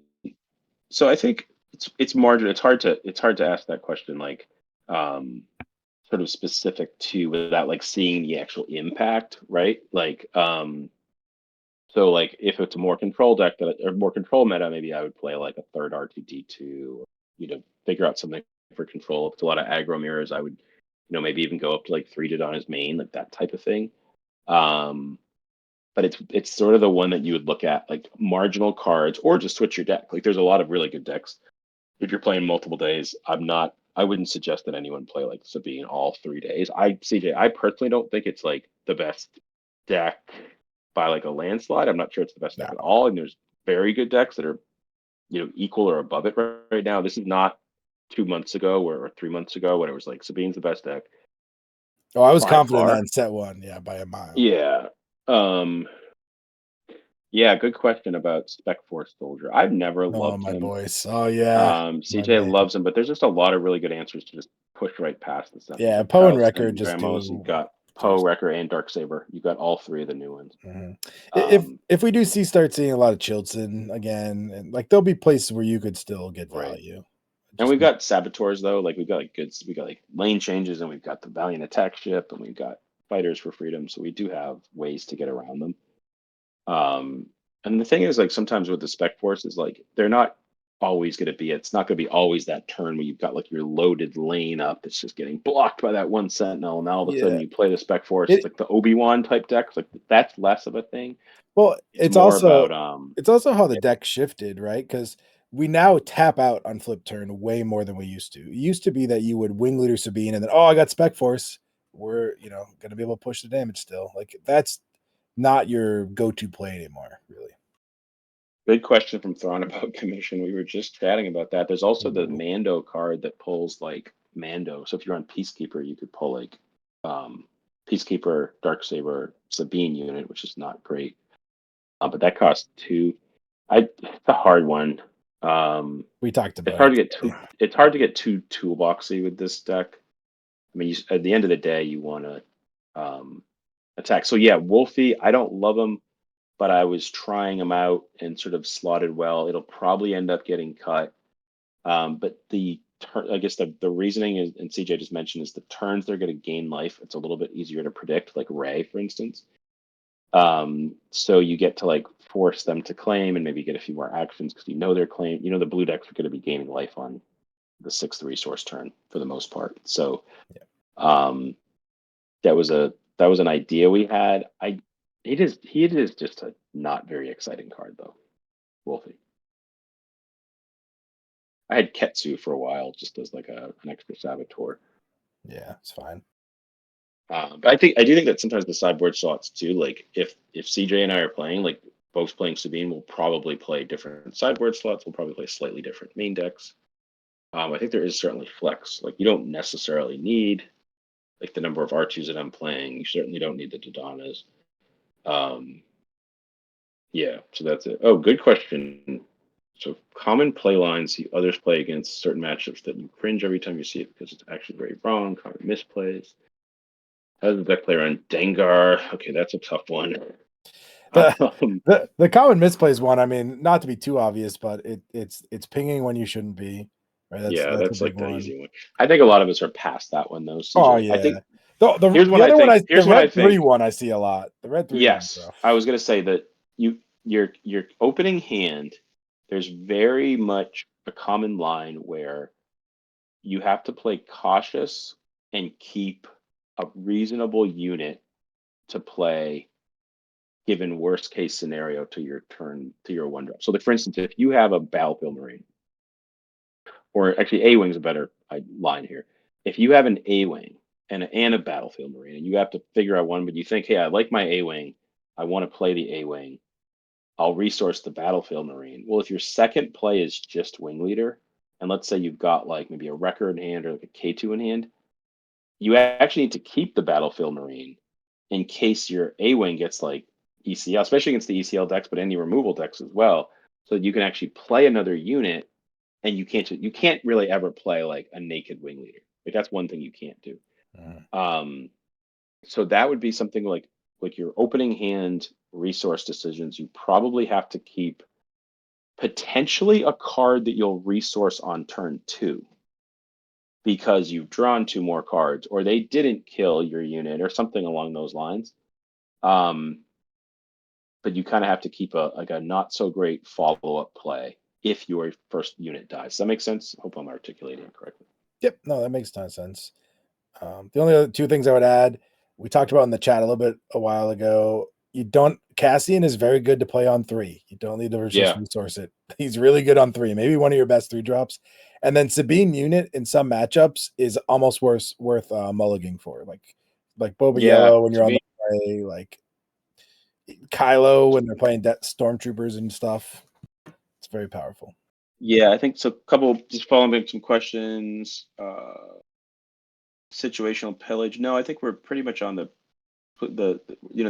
B: So I think it's margin. It's hard to ask that question like um sort of specific to without like seeing the actual impact, right? So like if it's a more control deck that or more control meta, maybe I would play like a third R2D2, figure out something for control. If it's a lot of aggro mirrors, I would, maybe even go up to like 3 Dodona's main, like that type of thing. Um but it's sort of the one that you would look at like marginal cards or just switch your deck. Like there's a lot of really good decks if you're playing multiple days. I wouldn't suggest that anyone play like Sabine all 3 days. I personally don't think it's like the best deck by like a landslide. I'm not sure it's the best deck
C: No.
B: at all. And there's very good decks that are, equal or above it right now. This is not 2 months ago or 3 months ago when it was like Sabine's the best deck
C: Oh, I was
B: by
C: confident in that
B: far.
C: in set one. Yeah, by a mile.
B: Yeah. Um, yeah, good question about Spec Force Soldier. I've never
C: Oh,
B: loved
C: my
B: him.
C: boys. Oh, yeah. My
B: CJ
C: man.
B: loves him, but there's just a lot of really good answers to just push right past this stuff. You've
C: Yeah,
B: got
C: Poe and
B: Child
C: Record
B: Sten,
C: just
B: Gramos, you've
C: do.
B: got Poe,
C: Seriously.
B: Wrecker, and Dark Saber. You've got all 3 of the new ones.
C: Mhm.
B: Um,
C: If we do start seeing a lot of Chilton again, and like there'll be places where you could still get
B: right.
C: value.
B: And
C: Just
B: we've got saboteurs though. Like we got like lane changes, and we've got the Valiant attack ship, and we've got fighters for freedom. So we do have ways to get around them. Um, and the thing is, like sometimes with the spec forces, like they're not always going to be. It's not going to be always that turn where you've got like your loaded lane up that's just getting blocked by that one sentinel, and now all of a sudden
C: yeah.
B: you play the spec force. It's
C: It
B: like the Obi-Wan type decks. Like that's less of a thing.
C: well,
B: It's more about um.
C: it's also how the
B: Yeah,
C: deck shifted, right? Because we now tap out on flip turn way more than we used to. It used to be that you would wing leader Sabine and then I got spec force. We're gonna be able to push the damage still. Like that's not your go-to play anymore, really.
B: good question from Thrawn about commission. We were just chatting about that. There's also the
C: Ooh.
B: Mando card that pulls like Mando. So if you're on Peacekeeper, you could pull like um Peacekeeper, Darksaber, Sabine unit, which is not great. But that costs 2. It's a hard one.
C: We talked
B: It's
C: about
B: hard
C: it
B: to get
C: today.
B: too. It's hard to get too toolboxy with this deck. I mean, at the end of the day, you want to attack. So yeah, Wolfie. I don't love him, but I was trying him out and sort of slotted well. It'll probably end up getting cut. But I guess the reasoning is, and CJ just mentioned, is the turns they're going to gain life. It's a little bit easier to predict, like Ray, for instance. So you get to like force them to claim and maybe get a few more actions because they're claim. The blue decks are going to be gaining life on the 6th resource turn for the most part. So
C: Yeah.
B: um, that was an idea we had. He is just a not very exciting card though, Wolfie. I had Ketsu for a while, just as like an extra saboteur.
C: Yeah, it's fine.
B: But I do think that sometimes the sideboard slots too. Like if CJ and I are playing, like both playing Sabine, we'll probably play different sideboard slots. We'll probably play slightly different main decks. I think there is certainly flex. Like you don't necessarily need like the number of R2s that I'm playing. You certainly don't need the Dodanas. Um, yeah, so that's it. Oh, good question. So common play lines see others play against certain matchups that you cringe every time you see it because it's actually very wrong. Common misplays. How does the deck play around Dengar? Okay, that's a tough one. Um,
C: The common misplays one, I mean, not to be too obvious, but it's pinging when you shouldn't be. Right.
B: yeah,
C: That's a
B: that's
C: big
B: like the
C: one.
B: easy one. I think a lot of us are past that one though,
C: Oh
B: CJ. I
C: yeah.
B: think
C: The other one the
B: here's what I
C: red three
B: think.
C: one I see a lot. The red three one's
B: Yes,
C: rough.
B: I was gonna say that your opening hand, there's very much a common line where you have to play cautious and keep a reasonable unit to play given worst case scenario to your turn to your one drop. So like for instance, if you have a Battlefield Marine, or actually A Wing's a better line here. If you have an A Wing and a Battlefield Marine and you have to figure out one, but you think, hey, I like my A Wing, I want to play the A Wing, I'll resource the Battlefield Marine. Well, if your second play is just Wing Leader, and let's say you've got like maybe a Wrecker in hand or like a K2 in hand, you actually need to keep the Battlefield Marine in case your A Wing gets like ECL, especially against the ECL decks, but any removal decks as well. So that you can actually play another unit, and you can't really ever play like a naked Wing Leader. Like that's one thing you can't do.
C: Mhm.
B: So that would be something like your opening hand resource decisions. You probably have to keep potentially a card that you'll resource on turn two because you've drawn two more cards, or they didn't kill your unit, or something along those lines. Um, but you kind of have to keep a not so great follow up play if your first unit dies. Does that make sense? I hope I'm articulating it correctly.
C: Yep, no, that makes a ton of sense. The only other two things I would add, we talked about in the chat a little bit a while ago. You don't Cassian is very good to play on three. You don't need to just
B: Yeah.
C: resource it. He's really good on three, maybe one of your best three drops. And then Sabine unit in some matchups is almost worth mulliganing for, like Boba
B: Yeah.
C: Yellow when you're on
B: Sabine.
C: the play, like Kylo when they're playing stormtroopers and stuff. It's very powerful.
B: Yeah, I think so. Couple just following up some questions. Situational pillage. No, I think we're pretty much on the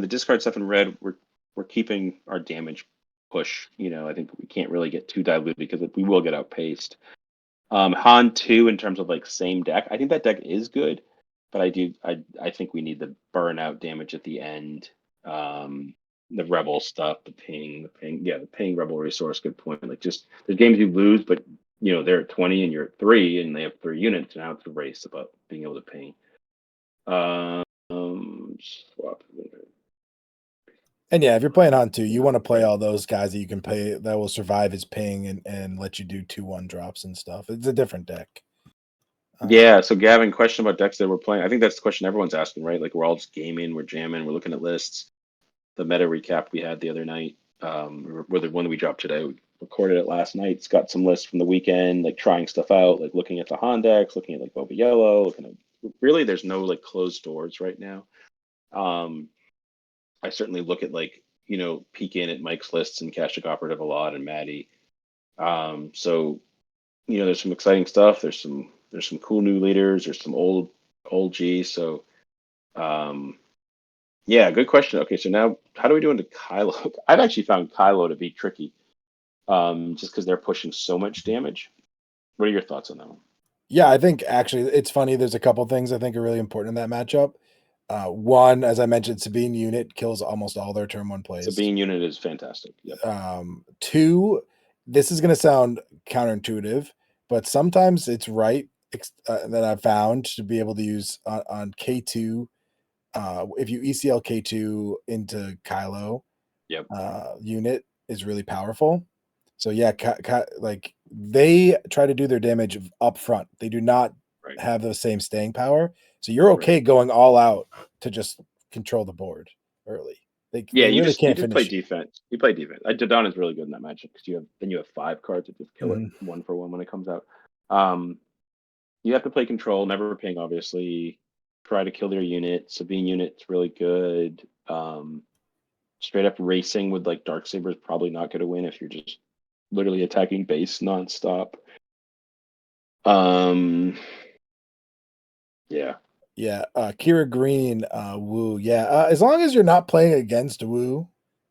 B: discard stuff in red. We're keeping our damage push. I think we can't really get too diluted because we will get outpaced. Han 2 in terms of like same deck. I think that deck is good, but I think we need the burnout damage at the end. The rebel stuff, the ping rebel resource. Good point. Like just there's games you lose, but they're at 20 and you're at 3, and they have 3 units. Now it's a race about being able to ping. Swap.
C: And yeah, if you're playing on two, you want to play all those guys that you can play that will survive his ping and let you do 2/1 drops and stuff. It's a different deck.
B: Yeah, so Gavin, question about decks that we're playing. I think that's the question everyone's asking, right? Like we're all just gaming, we're jamming, we're looking at lists. The meta recap we had the other night, or the one that we dropped today, we recorded it last night. It's got some lists from the weekend, like trying stuff out, like looking at the Han decks, looking at like Boba Yellow, looking at really there's no like closed doors right now. I certainly look at like, peek in at Mike's lists and Cash Operative a lot and Maddie. So there's some exciting stuff. There's some cool new leaders. There's some old G. So, yeah, good question. Okay, so now how do we do into Kylo? I've actually found Kylo to be tricky, just because they're pushing so much damage. What are your thoughts on that one?
C: Yeah, I think actually it's funny. There's a couple things I think are really important in that matchup. One, as I mentioned, Sabine unit kills almost all their turn one plays.
B: Sabine unit is fantastic. Yep.
C: Two, this is going to sound counterintuitive, but sometimes it's right that I've found to be able to use on K2. If you ECL K2 into Kylo,
B: Yep.
C: unit is really powerful. So yeah, like they try to do their damage up front. They do not
B: Right.
C: have the same staying power. So you're okay
B: Right.
C: going all out to just control the board early. They
B: you
C: really
B: just
C: can't
B: play
C: finish.
B: defense. You play defense. Dodon is really good in that matchup because you have 5 cards that just kill it
C: Mhm.
B: 1 for 1 when it comes out. You have to play control, never ping, obviously. Try to kill their unit. Sabine unit's really good. Straight up racing with like Darksaber is probably not going to win if you're just literally attacking base nonstop. Yeah.
C: Yeah, Kira Green, Woo. Yeah, as long as you're not playing against Woo,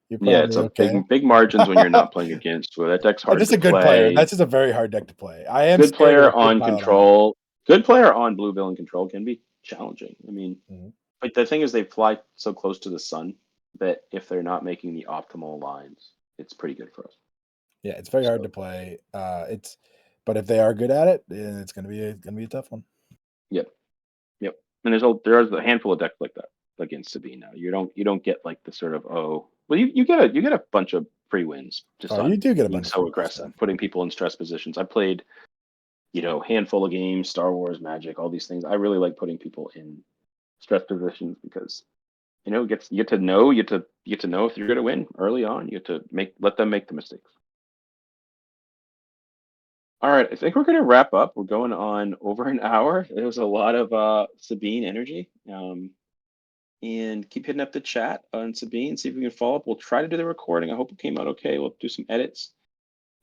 C: you're
B: Yeah, it's
C: probably
B: a
C: okay.
B: big margins when you're not playing against. Well, that deck's hard
C: Just
B: to
C: a good player.
B: play.
C: That's just a very hard deck to play. I am
B: Good
C: scared of
B: player
C: the big
B: on
C: pile on deck.
B: control. Good player on blue villain control can be challenging. I mean,
C: Mhm.
B: but the thing is, they fly so close to the sun that if they're not making the optimal lines, it's pretty good for us.
C: Yeah, it's very hard to play. But if they are good at it, it's gonna be a tough one.
B: Yep, yep. And there's a handful of decks like that against Sabine now. You don't get like the sort of you get a bunch of free wins just
C: Oh, you
B: on
C: do get a
B: being
C: bunch of
B: so
C: free
B: aggressive,
C: stuff.
B: putting people in stress positions. I played handful of games, Star Wars, Magic, all these things. I really like putting people in stress positions because you get to know if you're going to win early on. You get to let them make the mistakes. All right, I think we're going to wrap up. We're going on over an hour. There was a lot of Sabine energy. And keep hitting up the chat on Sabine. See if we can follow up. We'll try to do the recording. I hope it came out okay. We'll do some edits.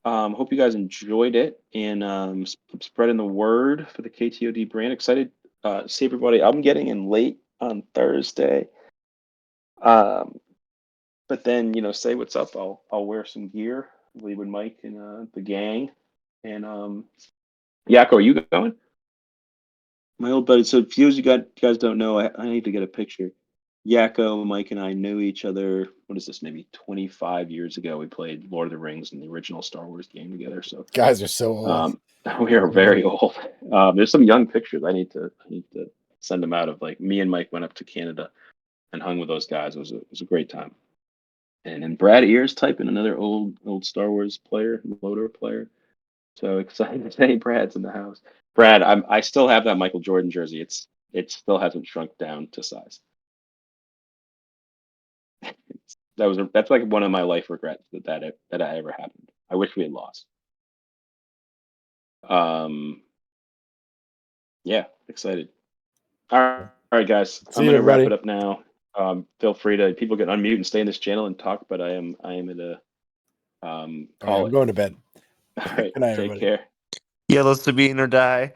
B: Hope you guys enjoyed it and keep spreading the word for the KTOD brand. Excited to see everybody. I'm getting in late on Thursday. But then say what's up. I'll wear some gear. Leave with Mike and the gang. And Yakko, are you going? My old buddy. So for you guys don't know, I need to get a picture. Yakko, Mike, and I knew each other. What is this? Maybe 25 years ago. We played Lord of the Rings in the original Star Wars game together. So
C: Guys are so old.
B: we are very old. There's some young pictures. I need to send them out of like me and Mike went up to Canada and hung with those guys. It was a great time. And then Brad Ears typing another old Star Wars player, loader player. So excited to say Brad's in the house. Brad, I still have that Michael Jordan jersey. It still hasn't shrunk down to size. That's like one of my life regrets that I ever happened. I wish we had lost. Yeah, excited. All right, guys.
C: See
B: I'm
C: you,
B: gonna wrap
C: everybody.
B: it up now. Feel free to people can unmute and stay in this channel and talk, but I am at a
C: All right,
B: call
C: I'm
B: it.
C: going to bed.
B: All right,
C: Good night,
B: take
C: everybody.
B: care.
D: Yellow Sabine or die.